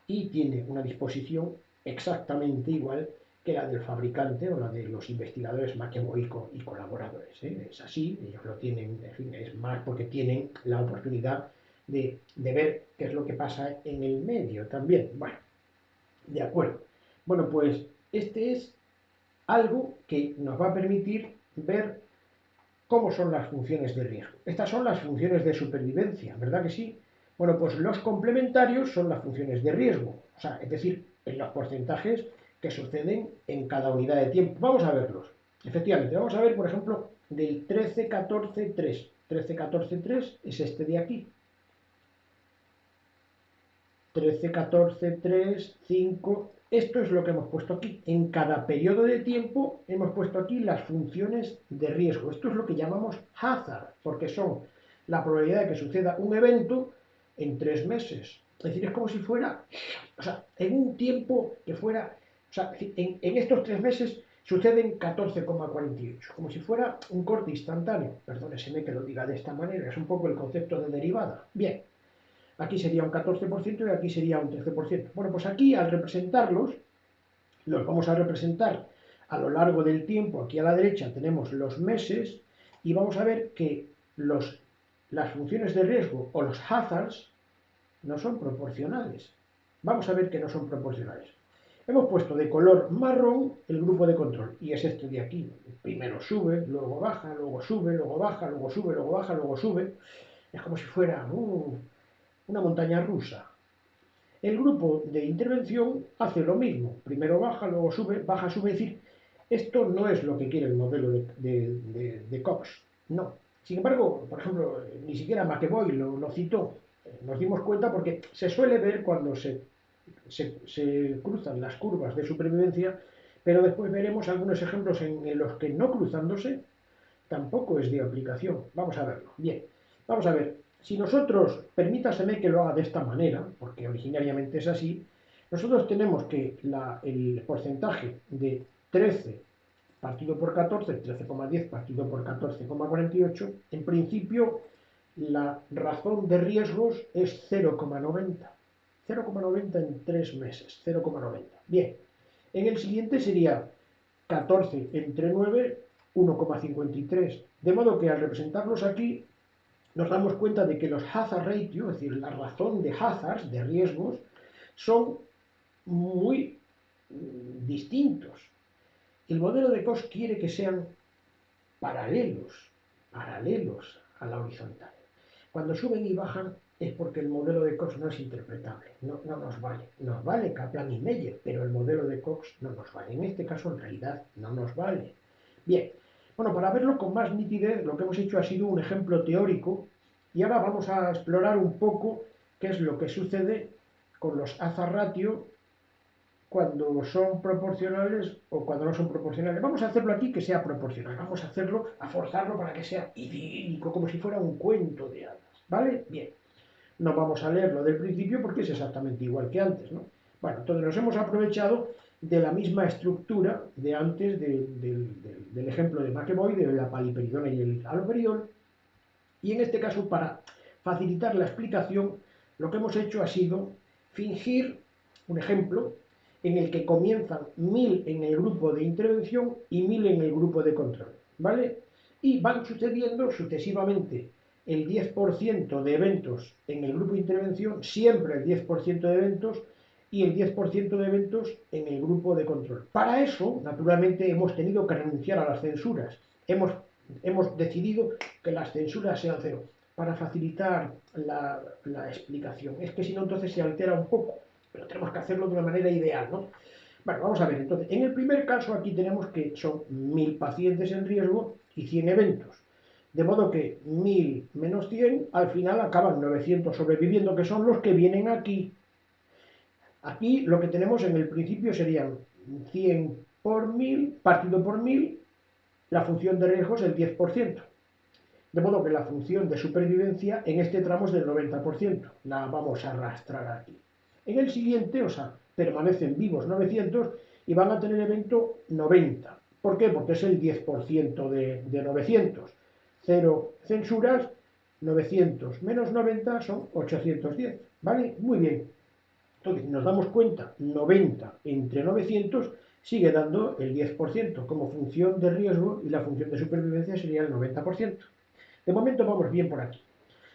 Y tiene una disposición exactamente igual que la del fabricante o la de los investigadores McEvoy y colaboradores, ¿eh? Es así, ellos lo tienen, en fin, es más porque tienen la oportunidad de ver qué es lo que pasa en el medio también. Bueno, de acuerdo. Bueno, pues este es algo que nos va a permitir ver cómo son las funciones de riesgo. Estas son las funciones de supervivencia, ¿verdad que sí? Bueno, pues los complementarios son las funciones de riesgo, o sea, es decir, en los porcentajes que suceden en cada unidad de tiempo. Vamos a verlos. Efectivamente, vamos a ver, por ejemplo, del 13-14-3. 13-14-3 es este de aquí. 13, 14, 3, 5. Esto es lo que hemos puesto aquí. En cada periodo de tiempo hemos puesto aquí las funciones de riesgo. Esto es lo que llamamos hazard, porque son la probabilidad de que suceda un evento en 3 meses. Es decir, es como si fuera, o sea, en un tiempo que fuera, o sea, en estos 3 meses suceden 14,48, como si fuera un corte instantáneo. Perdóneseme que lo diga de esta manera, es un poco el concepto de derivada. Bien, aquí sería un 14% y aquí sería un 13%. Bueno, pues aquí al representarlos, los vamos a representar a lo largo del tiempo. Aquí a la derecha tenemos los meses y vamos a ver que las funciones de riesgo o los hazards no son proporcionales. Vamos a ver que no son proporcionales. Hemos puesto de color marrón el grupo de control y es este de aquí. Primero sube, luego baja, luego sube, luego baja, luego sube, luego baja, luego sube. Es como si fuera una montaña rusa. El grupo de intervención hace lo mismo, primero baja, luego sube, baja, sube, es decir, esto no es lo que quiere el modelo de Cox, no. Sin embargo, por ejemplo, ni siquiera McEvoy lo citó, nos dimos cuenta porque se suele ver cuando se cruzan las curvas de supervivencia, pero después veremos algunos ejemplos en los que no cruzándose tampoco es de aplicación. Vamos a verlo. Bien, vamos a ver. Si nosotros, permítaseme que lo haga de esta manera, porque originariamente es así, nosotros tenemos que el porcentaje de 13 partido por 14, 13,10 partido por 14,48, en principio la razón de riesgos es 0,90. 0,90 en 3 meses, 0,90. Bien, en el siguiente sería 14 entre 9, 1,53. De modo que al representarlos aquí nos damos cuenta de que los hazard ratio, es decir, la razón de hazards, de riesgos, son muy distintos. El modelo de Cox quiere que sean paralelos a la horizontal. Cuando suben y bajan es porque el modelo de Cox no es interpretable, no nos vale. Nos vale Kaplan y Meyer, pero el modelo de Cox no nos vale. En este caso, en realidad, no nos vale. Bien, bueno, para verlo con más nitidez, lo que hemos hecho ha sido un ejemplo teórico y ahora vamos a explorar un poco qué es lo que sucede con los hazard ratio cuando son proporcionales o cuando no son proporcionales. Vamos a hacerlo aquí que sea proporcional, vamos a hacerlo, a forzarlo para que sea idílico, como si fuera un cuento de hadas, ¿vale? Bien, no vamos a leerlo del principio porque es exactamente igual que antes, ¿no? Bueno, entonces nos hemos aprovechado de la misma estructura de antes del ejemplo de McEvoy, de la paliperidona y el haloperidol, y en este caso, para facilitar la explicación, lo que hemos hecho ha sido fingir un ejemplo en el que comienzan 1000 en el grupo de intervención y 1000 en el grupo de control, ¿vale? Y van sucediendo sucesivamente el 10% de eventos en el grupo de intervención, siempre el 10% de eventos, y el 10% de eventos en el grupo de control. Para eso, naturalmente, hemos tenido que renunciar a las censuras. Hemos decidido que las censuras sean cero, para facilitar la explicación. Es que si no, entonces se altera un poco, pero tenemos que hacerlo de una manera ideal, ¿no? Bueno, vamos a ver, entonces, en el primer caso aquí tenemos que son 1000 pacientes en riesgo y 100 eventos. De modo que 1000 menos 100, al final acaban 900 sobreviviendo, que son los que vienen aquí. Aquí lo que tenemos en el principio serían 100 por 1000, partido por 1000, la función de riesgo es el 10%. De modo que la función de supervivencia en este tramo es del 90%. La vamos a arrastrar aquí. En el siguiente, o sea, permanecen vivos 900 y van a tener evento 90. ¿Por qué? Porque es el 10% de 900. Cero censuras, 900 menos 90 son 810. ¿Vale? Muy bien. Entonces, nos damos cuenta, 90 entre 900 sigue dando el 10% como función de riesgo y la función de supervivencia sería el 90%. De momento vamos bien por aquí.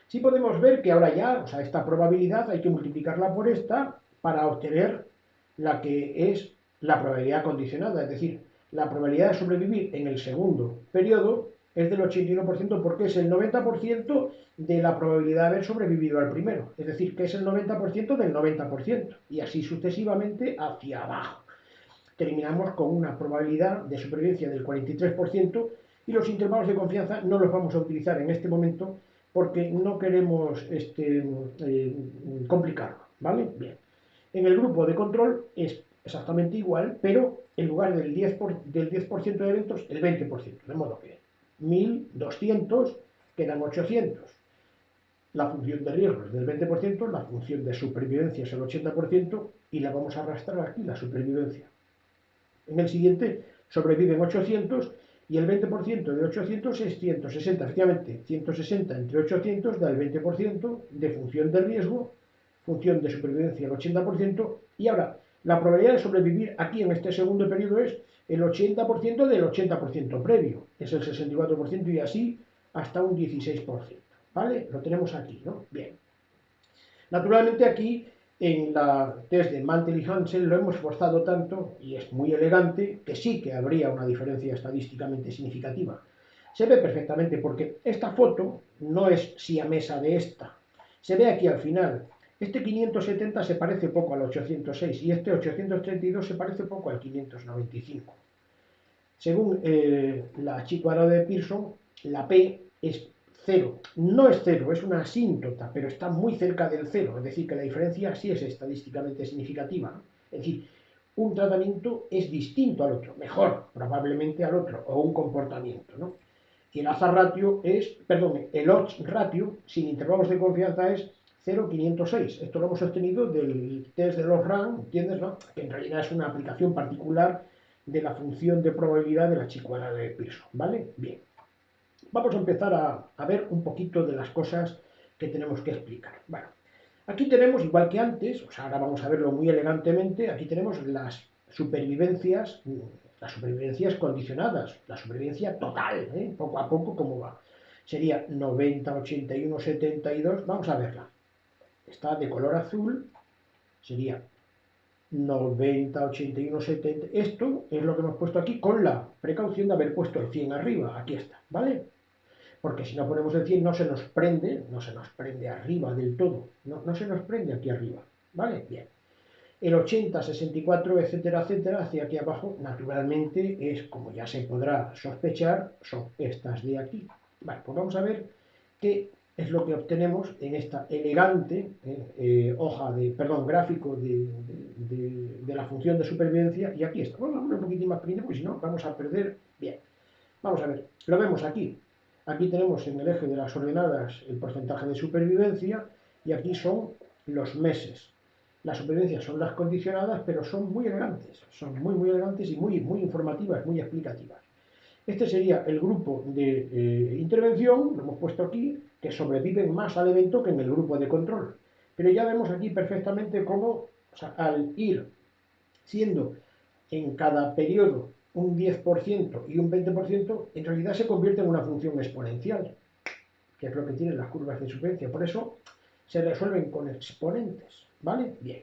Sí podemos ver que ahora ya, o sea, esta probabilidad hay que multiplicarla por esta para obtener la que es la probabilidad condicionada, es decir, la probabilidad de sobrevivir en el segundo periodo es del 81% porque es el 90% de la probabilidad de haber sobrevivido al primero, es decir, que es el 90% del 90%, y así sucesivamente hacia abajo. Terminamos con una probabilidad de supervivencia del 43% y los intervalos de confianza no los vamos a utilizar en este momento porque no queremos complicarlo, ¿vale? Bien. En el grupo de control es exactamente igual, pero en lugar del 10% de eventos, el 20%, de modo que 1200 quedan 800. La función de riesgo es del 20%, la función de supervivencia es el 80% y la vamos a arrastrar aquí, la supervivencia. En el siguiente sobreviven 800 y el 20% de 800 es 160. Efectivamente, 160 entre 800 da el 20% de función de riesgo, función de supervivencia el 80%, y ahora la probabilidad de sobrevivir aquí en este segundo periodo es el 80% del 80% previo, es el 64% y así hasta un 16%. ¿Vale? Lo tenemos aquí, ¿no? Bien. Naturalmente aquí en la test de Mantel y Hansel lo hemos forzado tanto, y es muy elegante, que sí que habría una diferencia estadísticamente significativa. Se ve perfectamente porque esta foto no es siamesa de esta. Se ve aquí al final. Este 570 se parece poco al 806 y este 832 se parece poco al 595. Según la Chicuara de Pearson, la P es cero. No es cero, es una asíntota, pero está muy cerca del cero. Es decir, que la diferencia sí es estadísticamente significativa, ¿no? Es decir, un tratamiento es distinto al otro, mejor probablemente al otro, o un comportamiento, ¿no? Y el hazard ratio es, perdón, el odds ratio sin intervalos de confianza es 0,506. Esto lo hemos obtenido del test de los RAM, ¿entiendes, no? Que en realidad es una aplicación particular de la función de probabilidad de la chicuada de Pearson, ¿vale? Bien. Vamos a empezar a ver un poquito de las cosas que tenemos que explicar. Bueno, aquí tenemos, igual que antes, o sea, ahora vamos a verlo muy elegantemente, aquí tenemos las supervivencias condicionadas, la supervivencia total, poco a poco cómo va. Sería 90, 81, 72, vamos a verla. Está de color azul, sería 90, 81, 70. Esto es lo que hemos puesto aquí con la precaución de haber puesto el 100 arriba. Aquí está, ¿vale? Porque si no ponemos el 100 no se nos prende arriba del todo. No se nos prende aquí arriba, ¿vale? Bien. El 80, 64, etcétera, etcétera, hacia aquí abajo, naturalmente es, como ya se podrá sospechar, son estas de aquí. Vale, pues vamos a ver qué es lo que obtenemos en esta elegante gráfico de la función de supervivencia. Y aquí está. Bueno, vamos un poquitín más pequeño, porque si no vamos a perder. Bien, vamos a ver, lo vemos aquí. Aquí tenemos en el eje de las ordenadas el porcentaje de supervivencia y aquí son los meses. Las supervivencias son las condicionadas, pero son muy elegantes y muy informativas, muy explicativas. Este sería el grupo de intervención, lo hemos puesto aquí, que sobreviven más al evento que en el grupo de control. Pero ya vemos aquí perfectamente cómo, o sea, al ir siendo en cada periodo un 10% y un 20%, en realidad se convierte en una función exponencial, que es lo que tienen las curvas de supervivencia. Por eso se resuelven con exponentes, ¿vale? Bien.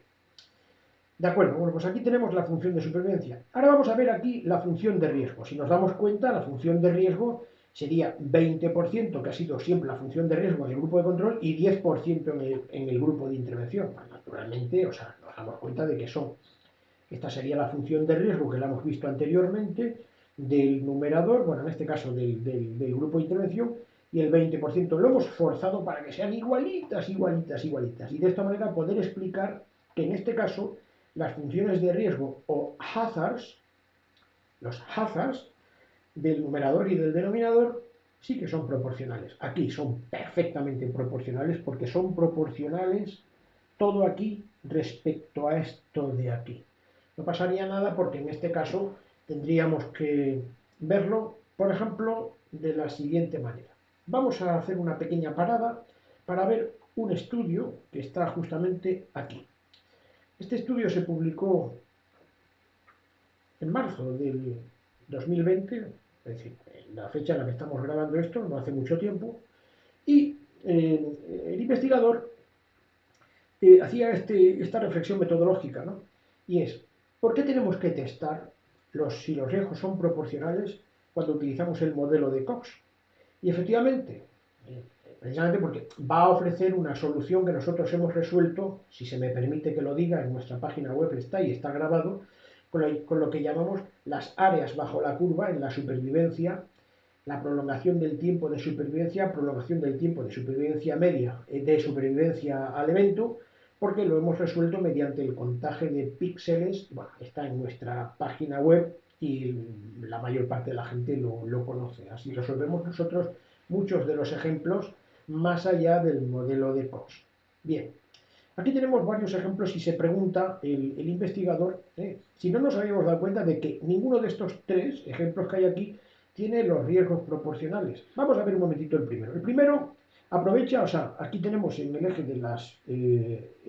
De acuerdo, bueno, pues aquí tenemos la función de supervivencia. Ahora vamos a ver aquí la función de riesgo. Si nos damos cuenta, la función de riesgo sería 20%, que ha sido siempre la función de riesgo en el grupo de control, y 10% en el grupo de intervención. Pues, naturalmente, o sea, nos damos cuenta de que son. Esta sería la función de riesgo que la hemos visto anteriormente del numerador, bueno, en este caso del grupo de intervención, y el 20% lo hemos forzado para que sean igualitas, igualitas, igualitas. Y de esta manera poder explicar que en este caso las funciones de riesgo o hazards, los hazards del numerador y del denominador, sí que son proporcionales. Aquí son perfectamente proporcionales porque son proporcionales todo aquí respecto a esto de aquí. No pasaría nada porque en este caso tendríamos que verlo, por ejemplo, de la siguiente manera. Vamos a hacer una pequeña parada para ver un estudio que está justamente aquí. Este estudio se publicó en marzo del 2020, es decir, en la fecha en la que estamos grabando esto, no hace mucho tiempo, y el investigador hacía esta reflexión metodológica, ¿no? Y es, ¿por qué tenemos que testar si los riesgos son proporcionales cuando utilizamos el modelo de Cox? Y efectivamente, precisamente porque va a ofrecer una solución que nosotros hemos resuelto, si se me permite que lo diga, en nuestra página web está y está grabado, con lo que llamamos las áreas bajo la curva en la supervivencia, la prolongación del tiempo de supervivencia, prolongación del tiempo de supervivencia media, de supervivencia al evento, porque lo hemos resuelto mediante el contaje de píxeles. Bueno, está en nuestra página web y la mayor parte de la gente lo conoce. Así resolvemos nosotros muchos de los ejemplos más allá del modelo de Cox. Bien, aquí tenemos varios ejemplos y se pregunta el investigador si no nos habíamos dado cuenta de que ninguno de estos tres ejemplos que hay aquí tiene los riesgos proporcionales. Vamos a ver un momentito el primero. El primero aprovecha, o sea, aquí tenemos en el eje de las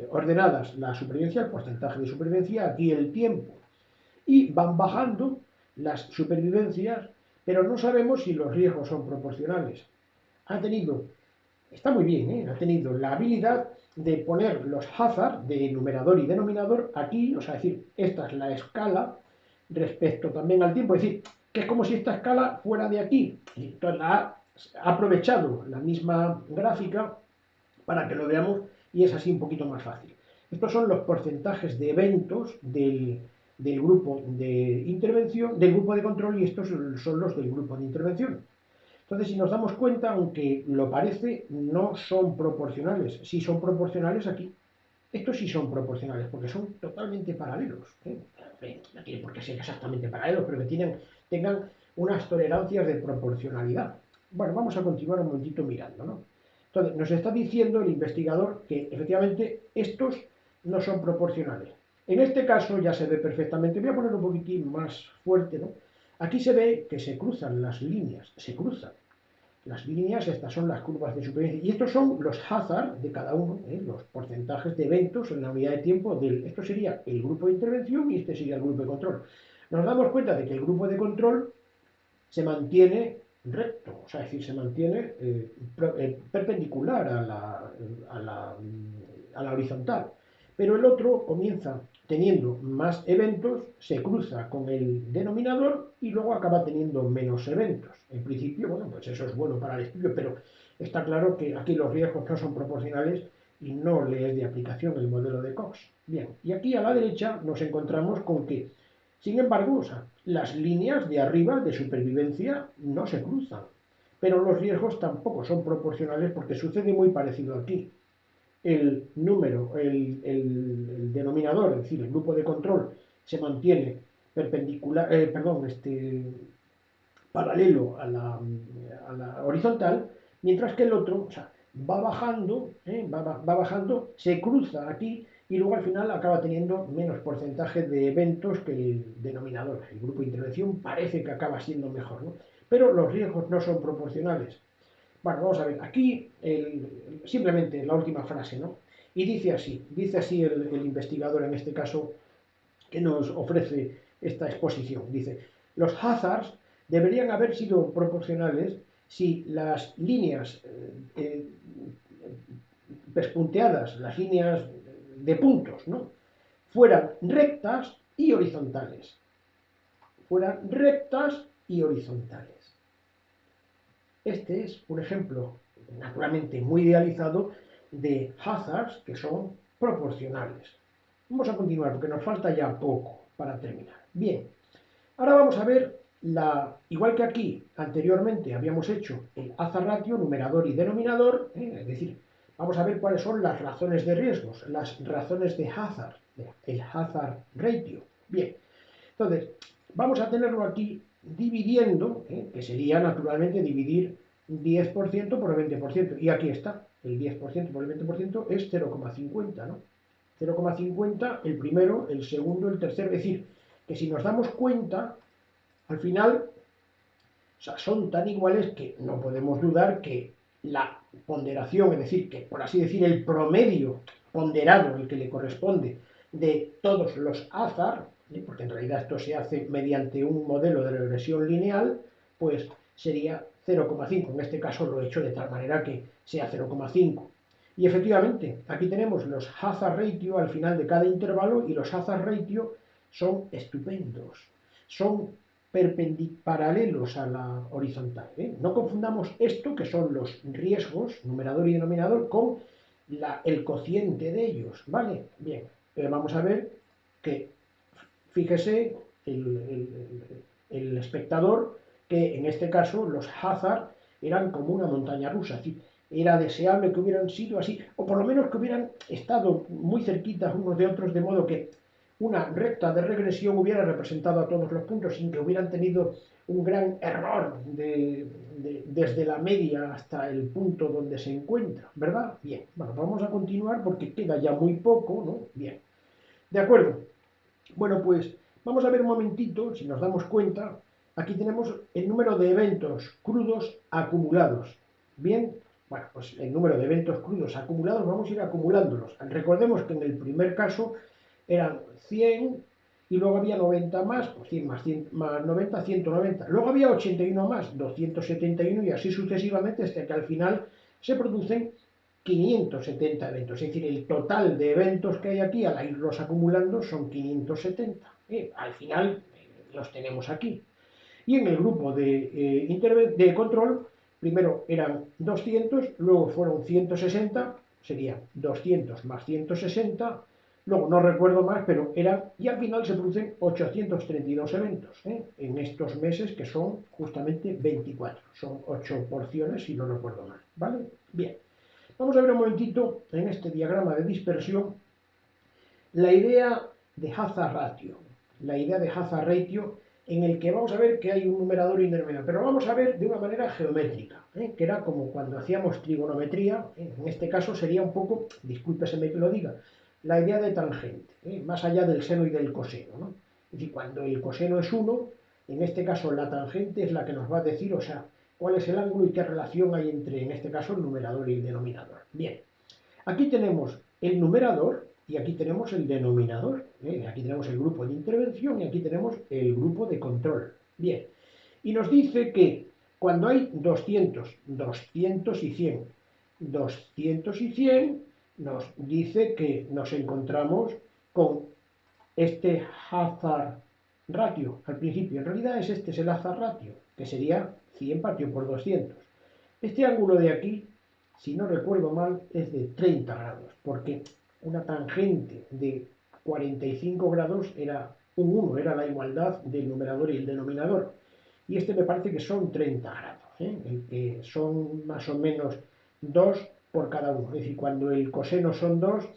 ordenadas la supervivencia, el porcentaje de supervivencia, aquí el tiempo. Y van bajando las supervivencias, pero no sabemos si los riesgos son proporcionales. Ha tenido, está muy bien, ha tenido la habilidad de poner los hazard de numerador y denominador aquí, o sea, es decir, esta es la escala respecto también al tiempo, es decir, que es como si esta escala fuera de aquí. Entonces ha aprovechado la misma gráfica para que lo veamos y es así un poquito más fácil. Estos son los porcentajes de eventos del grupo de intervención, del grupo de control, y estos son los del grupo de intervención. Entonces, si nos damos cuenta, aunque lo parece, no son proporcionales. Sí son proporcionales aquí. Estos sí son proporcionales, porque son totalmente paralelos. No tienen por qué ser exactamente paralelos, pero que tengan unas tolerancias de proporcionalidad. Bueno, vamos a continuar un momentito mirando, ¿no? Entonces, nos está diciendo el investigador que efectivamente estos no son proporcionales. En este caso ya se ve perfectamente. Voy a poner un poquitín más fuerte, ¿no? Aquí se ve que se cruzan las líneas, se cruzan. Las líneas, estas son las curvas de supervivencia. Y estos son los hazard de cada uno, los porcentajes de eventos en la unidad de tiempo. Esto sería el grupo de intervención y este sería el grupo de control. Nos damos cuenta de que el grupo de control se mantiene recto, o sea, es decir, se mantiene perpendicular a la horizontal. Pero el otro comienza teniendo más eventos, se cruza con el denominador y luego acaba teniendo menos eventos. En principio, bueno, pues eso es bueno para el estudio, pero está claro que aquí los riesgos no son proporcionales y no le es de aplicación el modelo de Cox. Bien, y aquí a la derecha nos encontramos con que, sin embargo, o sea, las líneas de arriba de supervivencia no se cruzan, pero los riesgos tampoco son proporcionales porque sucede muy parecido aquí. El número, el denominador, es decir, el grupo de control, se mantiene perpendicular, paralelo a la horizontal, mientras que el otro, o sea, va bajando, se cruza aquí y luego al final acaba teniendo menos porcentaje de eventos que el denominador. El grupo de intervención parece que acaba siendo mejor, ¿no? Pero los riesgos no son proporcionales. Bueno, vamos a ver, aquí simplemente la última frase, ¿no? Y dice así el investigador en este caso que nos ofrece esta exposición. Dice, los hazards deberían haber sido proporcionales si las líneas pespunteadas, las líneas de puntos, ¿no? Fueran rectas y horizontales. Fueran rectas y horizontales. Este es un ejemplo, naturalmente muy idealizado, de hazards que son proporcionales. Vamos a continuar porque nos falta ya poco para terminar. Bien, ahora vamos a ver, igual que aquí anteriormente habíamos hecho el hazard ratio, numerador y denominador, es decir, vamos a ver cuáles son las razones de riesgos, las razones de hazard, el hazard ratio. Bien, entonces, vamos a tenerlo aquí dividiendo, que sería naturalmente dividir 10% por el 20%. Y aquí está, el 10% por el 20% es 0,50, ¿no? 0,50 el primero, el segundo, el tercero. Es decir, que si nos damos cuenta, al final, o sea, son tan iguales que no podemos dudar que la ponderación, es decir, que por así decir, el promedio ponderado, el que le corresponde de todos los azar, porque en realidad esto se hace mediante un modelo de regresión lineal, pues sería 0,5. En este caso lo he hecho de tal manera que sea 0,5. Y efectivamente, aquí tenemos los hazard ratio al final de cada intervalo y los hazard ratio son estupendos. Son paralelos a la horizontal. No confundamos esto, que son los riesgos, numerador y denominador, con el cociente de ellos. ¿Vale? Bien, vamos a ver que, fíjese, el espectador, que en este caso los hazard eran como una montaña rusa. Es decir, era deseable que hubieran sido así, o por lo menos que hubieran estado muy cerquitas unos de otros, de modo que una recta de regresión hubiera representado a todos los puntos sin que hubieran tenido un gran error desde la media hasta el punto donde se encuentra, ¿verdad? Bien, bueno, vamos a continuar porque queda ya muy poco, ¿no? Bien, de acuerdo. Bueno, pues vamos a ver un momentito, si nos damos cuenta, aquí tenemos el número de eventos crudos acumulados. Bien, bueno, pues el número de eventos crudos acumulados, vamos a ir acumulándolos. Recordemos que en el primer caso eran 100 y luego había 90 más, pues 100 más, 100 más 90, 190. Luego había 81 más, 271 y así sucesivamente hasta que al final se producen 570 eventos. Es decir, el total de eventos que hay aquí al irlos acumulando son 570. Al final los tenemos aquí. Y en el grupo de control, primero eran 200, luego fueron 160, sería 200 más 160, luego no recuerdo más, pero eran, y al final se producen 832 eventos, en estos meses que son justamente 24, son 8 porciones si no recuerdo mal, ¿vale? Bien, vamos a ver un momentito en este diagrama de dispersión la idea de hazard ratio, la idea de hazard ratio en el que vamos a ver que hay un numerador y un denominador, pero lo vamos a ver de una manera geométrica, que era como cuando hacíamos trigonometría, en este caso sería un poco, discúlpeseme que lo diga, la idea de tangente, más allá del seno y del coseno, ¿no? Es decir, cuando el coseno es 1, en este caso la tangente es la que nos va a decir, o sea, cuál es el ángulo y qué relación hay entre, en este caso, el numerador y el denominador. Bien, aquí tenemos el numerador y aquí tenemos el denominador. Aquí tenemos el grupo de intervención y aquí tenemos el grupo de control. Bien, y nos dice que cuando hay 200, 200 y 100, 200 y 100, nos dice que nos encontramos con este hazard ratio al principio. En realidad es el hazard ratio, que sería 100 partido por 200. Este ángulo de aquí, si no recuerdo mal, es de 30 grados, porque una tangente de 45 grados era un 1, era la igualdad del numerador y el denominador. Y este me parece que son 30 grados, en que son más o menos 2 por cada uno. Es decir, cuando el coseno son 2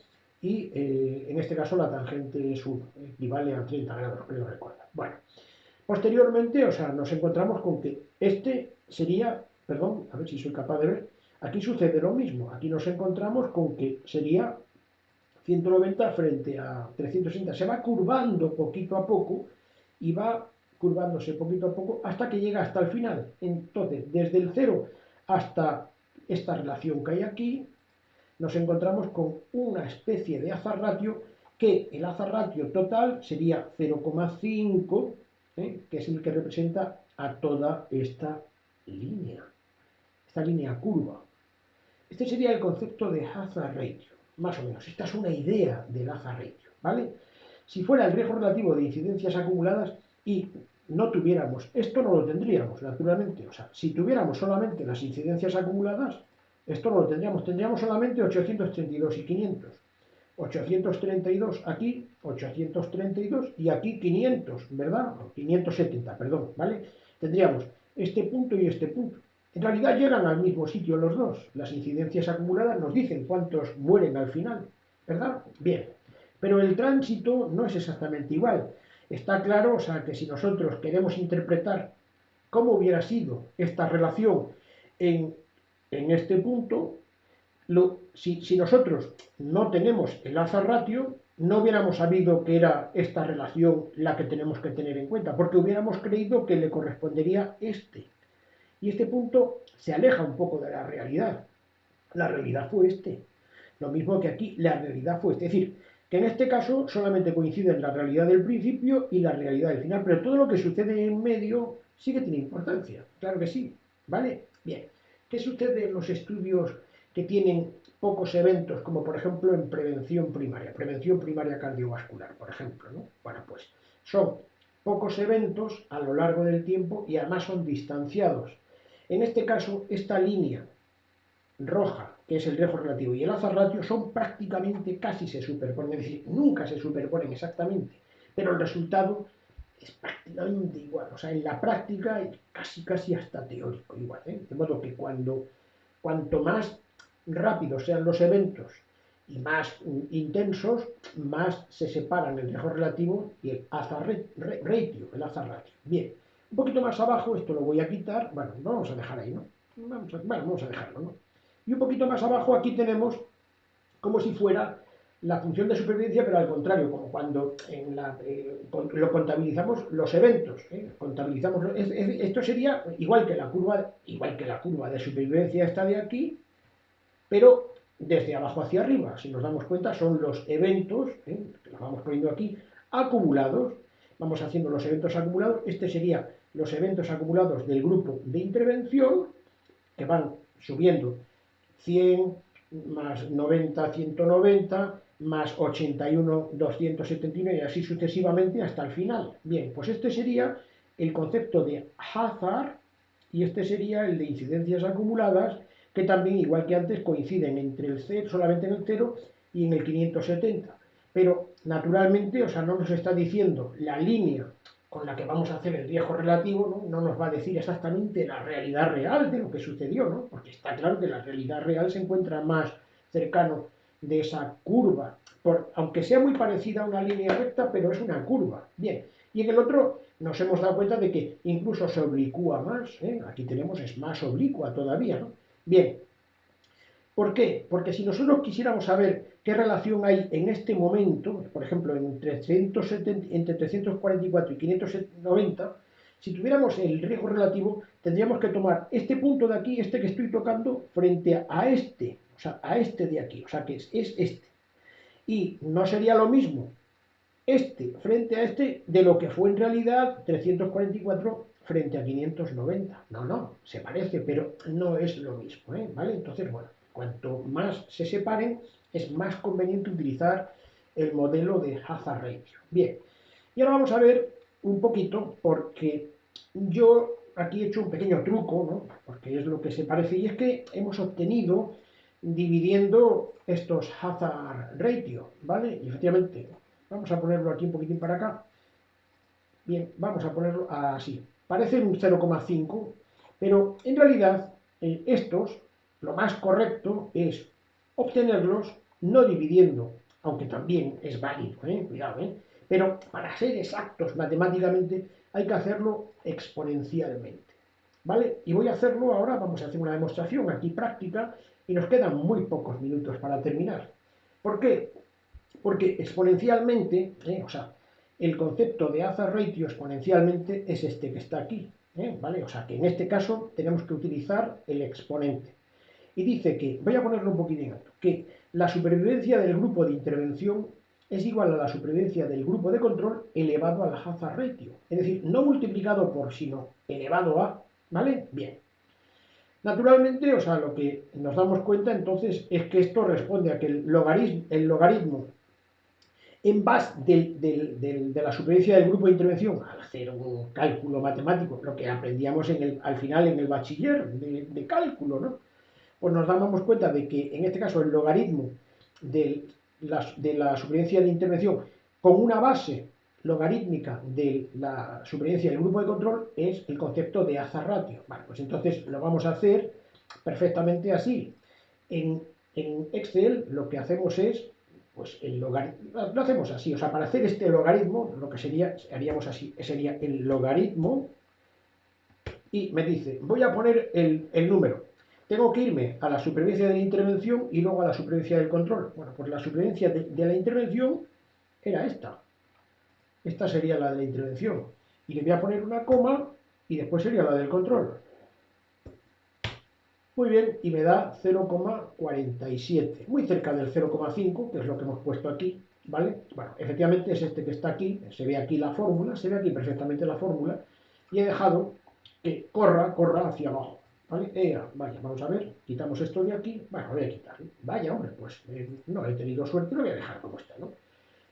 y en este caso la tangente es 1, equivale a 30 grados, creo recordar. Bueno, posteriormente, o sea, nos encontramos con que este sería, perdón, a ver si soy capaz de ver, Aquí sucede lo mismo, aquí nos encontramos con que sería 190 frente a 360, se va curvando poquito a poco y va curvándose poquito a poco hasta que llega hasta el final. Entonces, desde el 0 hasta esta relación que hay aquí, nos encontramos con una especie de hazard ratio que el hazard ratio total sería 0,5, que es el que representa a toda esta línea curva. Este sería el concepto de hazard ratio, más o menos. Esta es una idea del hazard ratio, ¿vale? Si fuera el riesgo relativo de incidencias acumuladas y no tuviéramos, esto no lo tendríamos, naturalmente. O sea, si tuviéramos solamente las incidencias acumuladas, esto no lo tendríamos. Tendríamos solamente 832 y 500. 832 aquí, 832 y aquí 500, ¿verdad? 570, perdón, ¿vale? Tendríamos este punto y este punto. En realidad llegan al mismo sitio los dos. Las incidencias acumuladas nos dicen cuántos mueren al final, ¿verdad? Bien, pero el tránsito no es exactamente igual. Está claro, o sea, que si nosotros queremos interpretar cómo hubiera sido esta relación en este punto, si nosotros no tenemos el hazard ratio, no hubiéramos sabido que era esta relación la que tenemos que tener en cuenta, porque hubiéramos creído que le correspondería este. Y este punto se aleja un poco de la realidad. La realidad fue este. Lo mismo que aquí, la realidad fue este. Es decir, que en este caso solamente coinciden la realidad del principio y la realidad del final, pero todo lo que sucede en medio sí que tiene importancia. Claro que sí. ¿Vale? Bien. ¿Qué sucede en los estudios que tienen pocos eventos, como por ejemplo en prevención primaria cardiovascular, por ejemplo, ¿no? Bueno, pues son pocos eventos a lo largo del tiempo y además son distanciados. En este caso, esta línea roja, que es el riesgo relativo, y el hazard ratio son prácticamente casi se superponen, es decir, nunca se superponen exactamente, pero el resultado es prácticamente igual, o sea, en la práctica es casi hasta teórico igual, ¿eh? De modo que cuanto más rápidos sean los eventos y más intensos, más se separan el riesgo relativo y el hazard ratio, el hazard ratio. Bien, un poquito más abajo, esto lo voy a quitar, bueno, vamos a dejar ahí, ¿no? Vamos a dejarlo, ¿no? Y un poquito más abajo aquí tenemos como si fuera la función de supervivencia, pero al contrario, como cuando lo contabilizamos los eventos. Contabilizamos, esto sería igual que la curva de supervivencia esta de aquí, pero desde abajo hacia arriba. Si nos damos cuenta, son los eventos, que los vamos poniendo aquí, acumulados. Vamos haciendo los eventos acumulados. Este sería los eventos acumulados del grupo de intervención, que van subiendo 100, más 90, 190, más 81, 279 y así sucesivamente hasta el final. Bien, pues este sería el concepto de hazard y este sería el de incidencias acumuladas, que también, igual que antes, coinciden entre el 0, solamente en el 0 y en el 570. Pero, naturalmente, o sea, no nos está diciendo la línea con la que vamos a hacer el riesgo relativo, ¿no? No nos va a decir exactamente la realidad real de lo que sucedió, ¿no? Porque está claro que la realidad real se encuentra más cercano de esa curva, aunque sea muy parecida a una línea recta, pero es una curva. Bien, y en el otro nos hemos dado cuenta de que incluso se oblicúa más, ¿eh? Aquí tenemos, es más oblicua todavía, ¿no? Bien, ¿por qué? Porque si nosotros quisiéramos saber qué relación hay en este momento, por ejemplo, entre 344 y 590, si tuviéramos el riesgo relativo, tendríamos que tomar este punto de aquí, este que estoy tocando, frente a este, o sea, a este de aquí, o sea, que es este. Y no sería lo mismo este frente a este de lo que fue en realidad 344 frente a 590. No, se parece, pero no es lo mismo, ¿vale? Entonces, bueno, cuanto más se separen, es más conveniente utilizar el modelo de hazard ratio. Bien, y ahora vamos a ver un poquito, porque yo aquí he hecho un pequeño truco, ¿no? Porque es lo que se parece, y es que hemos obtenido dividiendo estos hazard ratio, ¿vale? Y efectivamente, vamos a ponerlo aquí un poquitín para acá. Bien, vamos a ponerlo así. Parece un 0,5, pero en realidad estos, lo más correcto es obtenerlos no dividiendo, aunque también es válido, cuidado, pero para ser exactos matemáticamente hay que hacerlo exponencialmente. ¿vale? Y voy a hacerlo ahora, vamos a hacer una demostración aquí práctica y nos quedan muy pocos minutos para terminar. ¿Por qué? Porque exponencialmente, o sea, el concepto de hazard ratio exponencialmente es este que está aquí, ¿vale? O sea, que en este caso tenemos que utilizar el exponente. Y dice que, voy a ponerlo un poquitín alto, que la supervivencia del grupo de intervención es igual a la supervivencia del grupo de control elevado a la hazard ratio. Es decir, no multiplicado por, sino elevado a, ¿vale? Bien. Naturalmente, o sea, lo que nos damos cuenta entonces es que esto responde a que el logaritmo en base de la supervivencia del grupo de intervención, al hacer un cálculo matemático, lo que aprendíamos al final en el bachiller de cálculo, ¿no? Pues nos damos cuenta de que en este caso el logaritmo de la supervivencia de intervención con una base logarítmica de la supervivencia del grupo de control es el concepto de hazard ratio. Vale, pues entonces lo vamos a hacer perfectamente así. En Excel lo que hacemos es, pues el logaritmo, lo hacemos así, o sea, para hacer este logaritmo, lo que sería, haríamos así, sería el logaritmo y me dice, voy a poner el número. Tengo que irme a la supervivencia de la intervención y luego a la supervivencia del control. Bueno, pues la supervivencia de la intervención era esta. Esta sería la de la intervención. Y le voy a poner una coma y después sería la del control. Muy bien, y me da 0,47. Muy cerca del 0,5, que es lo que hemos puesto aquí. ¿Vale? Bueno, efectivamente es este que está aquí. Se ve aquí la fórmula, se ve aquí perfectamente la fórmula. Y he dejado que corra hacia abajo. ¿Vale? Vaya, vamos a ver, quitamos esto de aquí. Bueno, lo voy a quitar. Vaya, hombre, pues no he tenido suerte, lo voy a dejar como está, ¿no?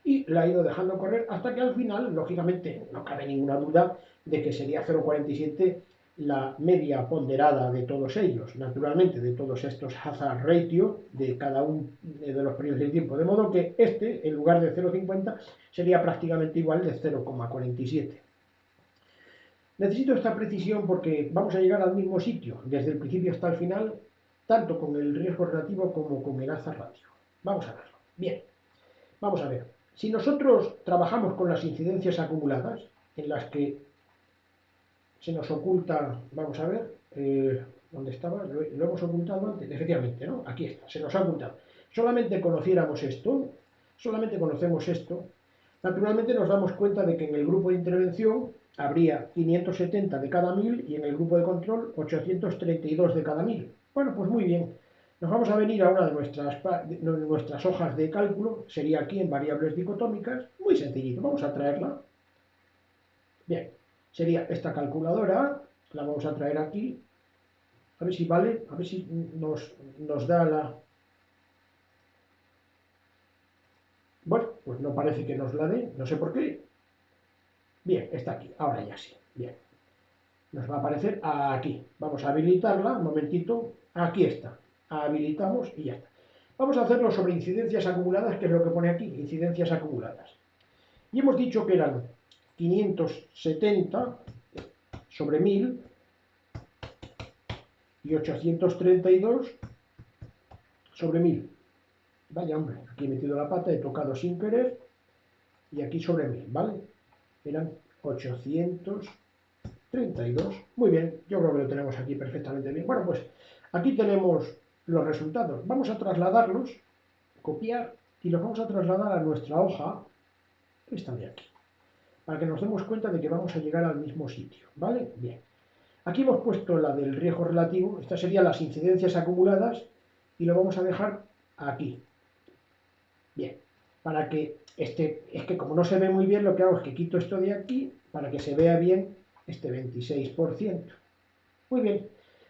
Y la he ido dejando correr hasta que al final, lógicamente, no cabe ninguna duda de que sería 0,47 la media ponderada de todos ellos, naturalmente, de todos estos hazard ratio de cada uno de los periodos de tiempo, de modo que este, en lugar de 0,50, sería prácticamente igual de 0,47. Necesito esta precisión porque vamos a llegar al mismo sitio, desde el principio hasta el final, tanto con el riesgo relativo como con el hazard ratio. Vamos a verlo. Bien, vamos a ver. Si nosotros trabajamos con las incidencias acumuladas, en las que se nos oculta, vamos a ver, ¿dónde estaba? Lo hemos ocultado antes, efectivamente, ¿no? Aquí está, se nos ha ocultado. Solamente conociéramos esto, solamente conocemos esto, naturalmente nos damos cuenta de que en el grupo de intervención habría 570 de cada 1000 y en el grupo de control 832 de cada 1000. Bueno, pues muy bien. Nos vamos a venir a una de nuestras hojas de cálculo, sería aquí en variables dicotómicas, muy sencillito, vamos a traerla. Bien, sería esta calculadora, la vamos a traer aquí, a ver si vale, a ver si nos da la... Bueno, pues no parece que nos la dé, no sé por qué. Bien, está aquí, ahora ya sí, bien. Nos va a aparecer aquí. Vamos a habilitarla, un momentito, aquí está. Habilitamos y ya está. Vamos a hacerlo sobre incidencias acumuladas, que es lo que pone aquí, incidencias acumuladas. Y hemos dicho que eran 570 sobre 1000 y 832 sobre 1000. Vaya hombre, aquí he metido la pata, he tocado sin querer y aquí sobre 1000, ¿vale? Eran 832. Muy bien, yo creo que lo tenemos aquí perfectamente bien. Bueno, pues aquí tenemos los resultados. Vamos a trasladarlos, copiar y los vamos a trasladar a nuestra hoja, esta de aquí, para que nos demos cuenta de que vamos a llegar al mismo sitio, ¿vale? Bien. Aquí hemos puesto la del riesgo relativo, estas serían las incidencias acumuladas y lo vamos a dejar aquí. Bien, para que es que como no se ve muy bien, lo que hago es que quito esto de aquí para que se vea bien este 26%. Muy bien,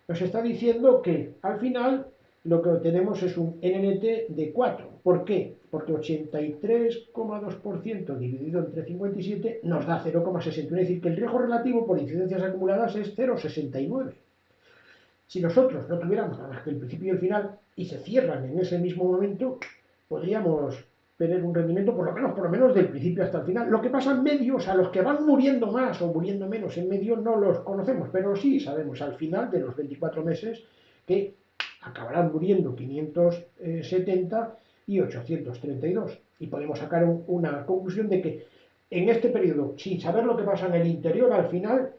nos está diciendo que al final lo que obtenemos es un NNT de 4. ¿Por qué? Porque 83,2% dividido entre 57 nos da 0,61. Es decir, que el riesgo relativo por incidencias acumuladas es 0,69. Si nosotros no tuviéramos nada más que el principio y el final y se cierran en ese mismo momento, podríamos tener un rendimiento por lo menos del principio hasta el final. Lo que pasa en medio, o sea, los que van muriendo más o muriendo menos en medio no los conocemos, pero sí sabemos al final de los 24 meses que acabarán muriendo 570 y 832. Y podemos sacar una conclusión de que en este periodo, sin saber lo que pasa en el interior, al final,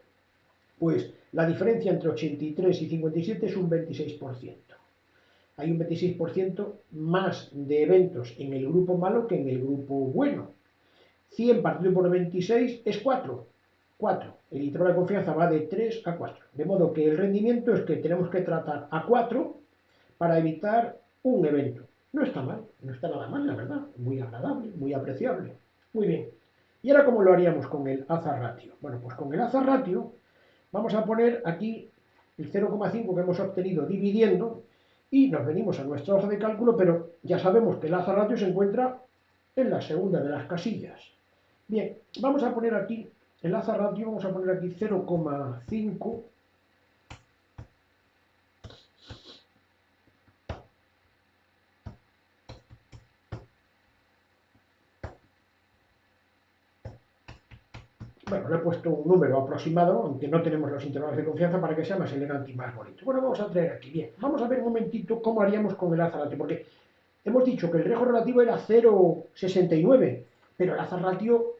pues La diferencia entre 83 y 57 es un 26%. Hay un 26% más de eventos en el grupo malo que en el grupo bueno. 100 partido por 26 es 4. 4. El intervalo de confianza va de 3 a 4. De modo que el rendimiento es que tenemos que tratar a 4 para evitar un evento. No está mal, no está nada mal, la verdad. Muy agradable, muy apreciable. Muy bien. ¿Y ahora cómo lo haríamos con el hazard ratio? Bueno, pues con el hazard ratio vamos a poner aquí el 0,5 que hemos obtenido dividiendo y nos venimos a nuestra hoja de cálculo, pero ya sabemos que el hazard ratio se encuentra en la segunda de las casillas. Bien, vamos a poner aquí el hazard ratio, vamos a poner aquí 0,5. Bueno, le he puesto un número aproximado, aunque no tenemos los intervalos de confianza para que sea más elegante y más bonito. Bueno, vamos a traer aquí. Bien, vamos a ver un momentito cómo haríamos con el hazard ratio, porque hemos dicho que el riesgo relativo era 0,69, pero el hazard ratio,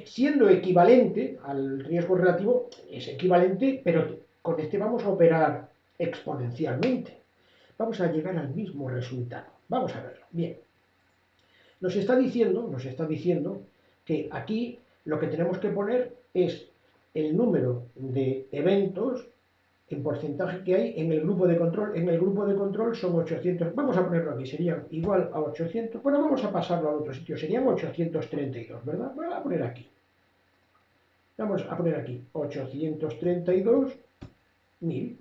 siendo equivalente al riesgo relativo, es equivalente, pero con este vamos a operar exponencialmente. Vamos a llegar al mismo resultado. Vamos a verlo. Bien. Nos está diciendo que aquí lo que tenemos que poner es el número de eventos en porcentaje que hay en el grupo de control. En el grupo de control son 800. Vamos a ponerlo aquí, serían igual a 800. Bueno, vamos a pasarlo a otro sitio, serían 832, ¿verdad? Voy a poner aquí. Vamos a poner aquí 832.000.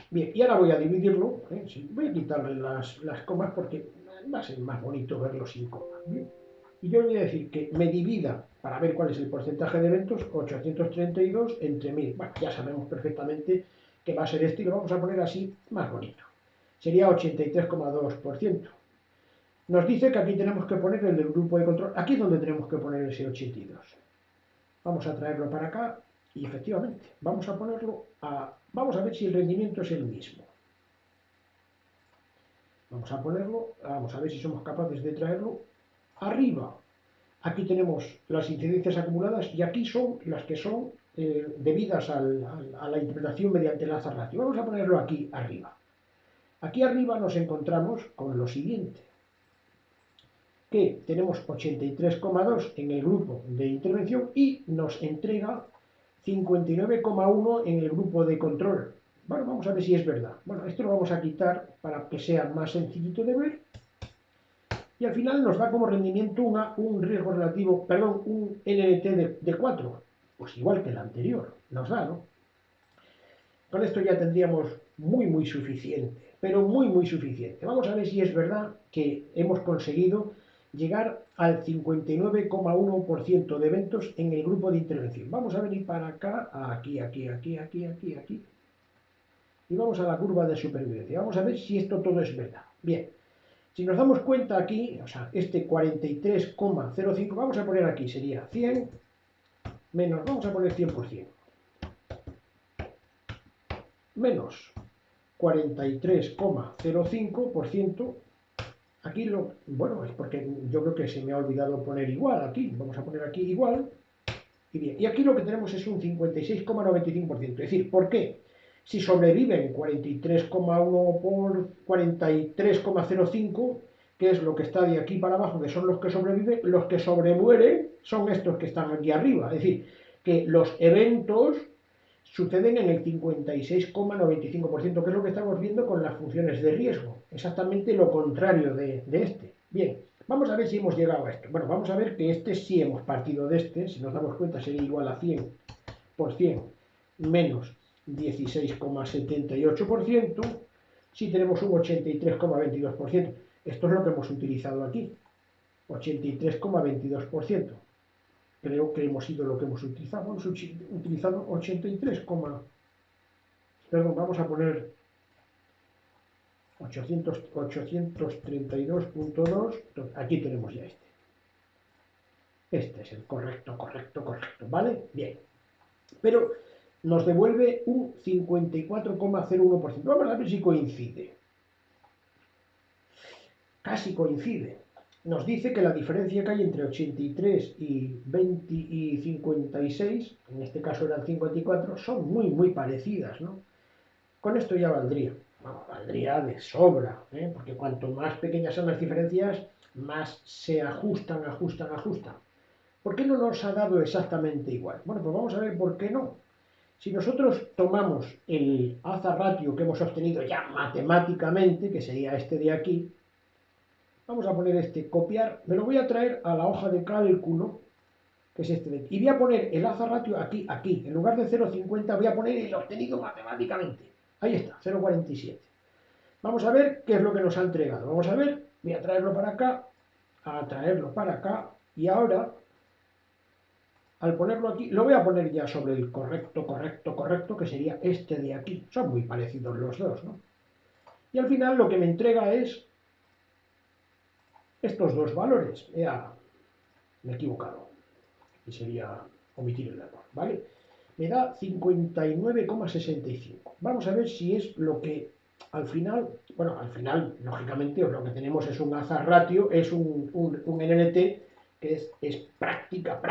Bien, y ahora voy a dividirlo. Voy a quitarle las comas porque va a ser más bonito verlo sin comas. Bien. Y yo voy a decir que me divida, para ver cuál es el porcentaje de eventos, 832 entre 1000. Bueno, ya sabemos perfectamente que va a ser este y lo vamos a poner así más bonito. Sería 83,2%. Nos dice que aquí tenemos que poner el del grupo de control. Aquí es donde tenemos que poner ese 82. Vamos a traerlo para acá y efectivamente vamos a ponerlo a... Vamos a ver si el rendimiento es el mismo. Vamos a ponerlo, vamos a ver si somos capaces de traerlo arriba. Aquí tenemos las incidencias acumuladas y aquí son las que son debidas a la interpretación mediante el hazard ratio. Vamos a ponerlo aquí arriba. Aquí arriba nos encontramos con lo siguiente, que tenemos 83,2 en el grupo de intervención y nos entrega 59,1 en el grupo de control. Bueno, vamos a ver si es verdad. Bueno, esto lo vamos a quitar para que sea más sencillito de ver. Y al final nos da como rendimiento un riesgo relativo, perdón, un NNT de 4. Pues igual que el anterior, nos da, ¿no? Con esto ya tendríamos muy suficiente, pero muy suficiente. Vamos a ver si es verdad que hemos conseguido llegar al 59,1% de eventos en el grupo de intervención. Vamos a venir para acá, aquí. Y vamos a la curva de supervivencia. Vamos a ver si esto todo es verdad. Bien. Si nos damos cuenta aquí, o sea, este 43,05, vamos a poner aquí, sería 100 menos, vamos a poner 100%, menos 43,05%, aquí bueno, es porque yo creo que se me ha olvidado poner igual aquí, vamos a poner aquí igual, y bien, y aquí lo que tenemos es un 56,95%, es decir, ¿por qué? Si sobreviven 43,1 por 43,05, que es lo que está de aquí para abajo, que son los que sobreviven, los que sobremueren son estos que están aquí arriba. Es decir, que los eventos suceden en el 56,95%, que es lo que estamos viendo con las funciones de riesgo. Exactamente lo contrario de este. Bien, vamos a ver si hemos llegado a esto. Bueno, vamos a ver que este sí hemos partido de este. Si nos damos cuenta sería igual a 100 por 100 menos 16,78%, si tenemos un 83,22%. Esto es lo que hemos utilizado aquí, 83,22%. Creo que hemos sido lo que hemos utilizado. Hemos utilizado 83, perdón, vamos a poner 832,2. Aquí tenemos ya este. Este es el correcto, ¿vale? Bien. Pero nos devuelve un 54,01%. Vamos a ver si coincide. Casi coincide. nos dice que la diferencia que hay entre 83 y 20 y 56, en este caso eran 54, son muy parecidas, ¿no? Con esto ya valdría. Bueno, valdría de sobra, ¿eh? Porque cuanto más pequeñas son las diferencias, más se ajustan. ¿Por qué no nos ha dado exactamente igual? Bueno, pues vamos a ver por qué no. Si nosotros tomamos el hazard ratio que hemos obtenido ya matemáticamente, que sería este de aquí, vamos a poner este, copiar, me lo voy a traer a la hoja de cálculo, que es este de aquí, y voy a poner el hazard ratio aquí, en lugar de 0,50 voy a poner el obtenido matemáticamente. Ahí está, 0,47. Vamos a ver qué es lo que nos ha entregado. Vamos a ver, voy a traerlo para acá, y ahora, al ponerlo aquí, lo voy a poner ya sobre el correcto, que sería este de aquí. Son muy parecidos los dos, ¿no? Y al final lo que me entrega es estos dos valores. Me he equivocado. Y sería omitir el error, ¿vale? Me da 59,65. Vamos a ver si es lo que al final, bueno, al final, lógicamente, lo que tenemos es un hazard ratio, es un NNT que es práctica,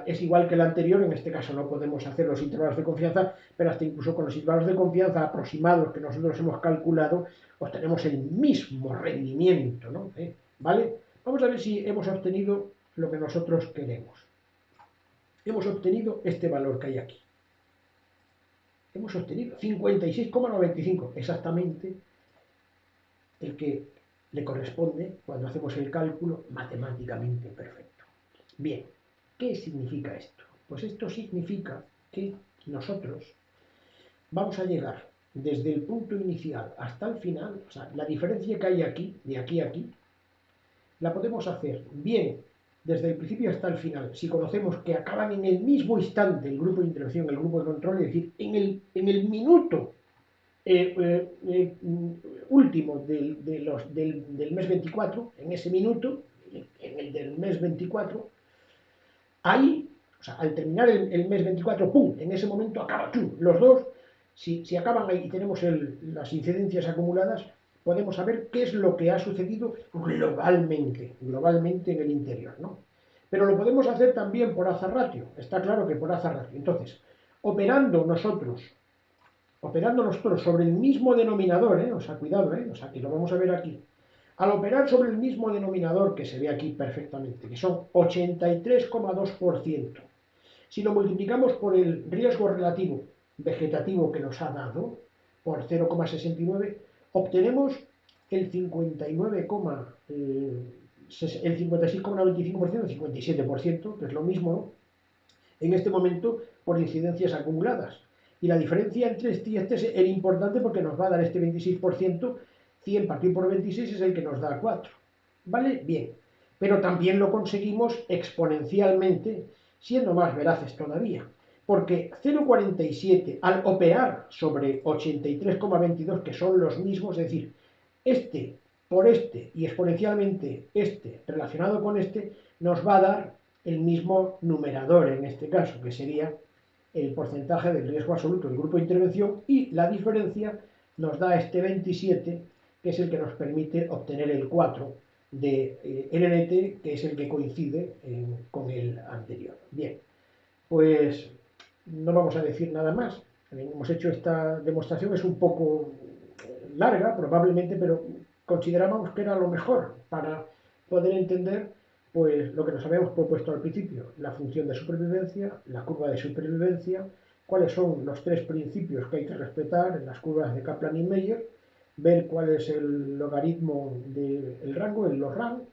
es igual que el anterior, en este caso no podemos hacer los intervalos de confianza, pero hasta incluso con los intervalos de confianza aproximados que nosotros hemos calculado, obtenemos el mismo rendimiento, ¿no? ¿Vale? Vamos a ver si hemos obtenido lo que nosotros queremos. Hemos obtenido este valor que hay aquí. Hemos obtenido 56,95, exactamente el que le corresponde cuando hacemos el cálculo matemáticamente perfecto. Bien, ¿qué significa esto? Pues esto significa que nosotros vamos a llegar desde el punto inicial hasta el final, o sea, la diferencia que hay aquí, de aquí a aquí, la podemos hacer bien desde el principio hasta el final, si conocemos que acaban en el mismo instante el grupo de intervención, el grupo de control, es decir, en el minuto último del mes 24, en ese minuto, en el del mes 24, ahí, o sea, al terminar el mes 24, ¡pum!, en ese momento acaba, ¡pum!, los dos, si acaban ahí y tenemos las incidencias acumuladas, podemos saber qué es lo que ha sucedido globalmente en el interior, ¿no? Pero lo podemos hacer también por hazard ratio, está claro que por hazard ratio. Entonces, operando nosotros sobre el mismo denominador, o sea, cuidado, o sea, que lo vamos a ver aquí, al operar sobre el mismo denominador, que se ve aquí perfectamente, que son 83,2%, si lo multiplicamos por el riesgo relativo vegetativo que nos ha dado, por 0,69, obtenemos el 56,95%, el 57%, que es lo mismo en este momento por incidencias acumuladas. Y la diferencia entre este y este es el importante porque nos va a dar este 26%, 100 partido por 26 es el que nos da 4. ¿Vale? Bien. Pero también lo conseguimos exponencialmente, siendo más veraces todavía. Porque 0,47 al operar sobre 83,22, que son los mismos, es decir, este por este y exponencialmente este relacionado con este, nos va a dar el mismo numerador en este caso, que sería el porcentaje del riesgo absoluto del grupo de intervención, y la diferencia nos da este 27, que es el que nos permite obtener el 4 de NNT, que es el que coincide con el anterior. Bien, pues no vamos a decir nada más. Hemos hecho esta demostración, es un poco larga probablemente, pero considerábamos que era lo mejor para poder entender pues lo que nos habíamos propuesto al principio, la función de supervivencia, la curva de supervivencia, cuáles son los tres principios que hay que respetar en las curvas de Kaplan y Meyer, ver cuál es el logaritmo del rango, el log-rank,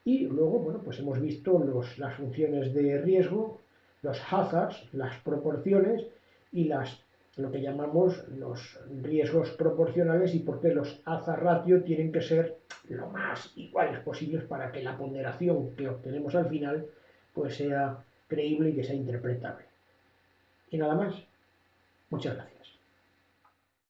y luego, bueno, pues hemos visto las funciones de riesgo, los hazards, las proporciones y lo que llamamos los riesgos proporcionales, y por qué los hazard ratio tienen que ser lo más iguales posibles para que la ponderación que obtenemos al final pues sea creíble y que sea interpretable. Y nada más. Muchas gracias.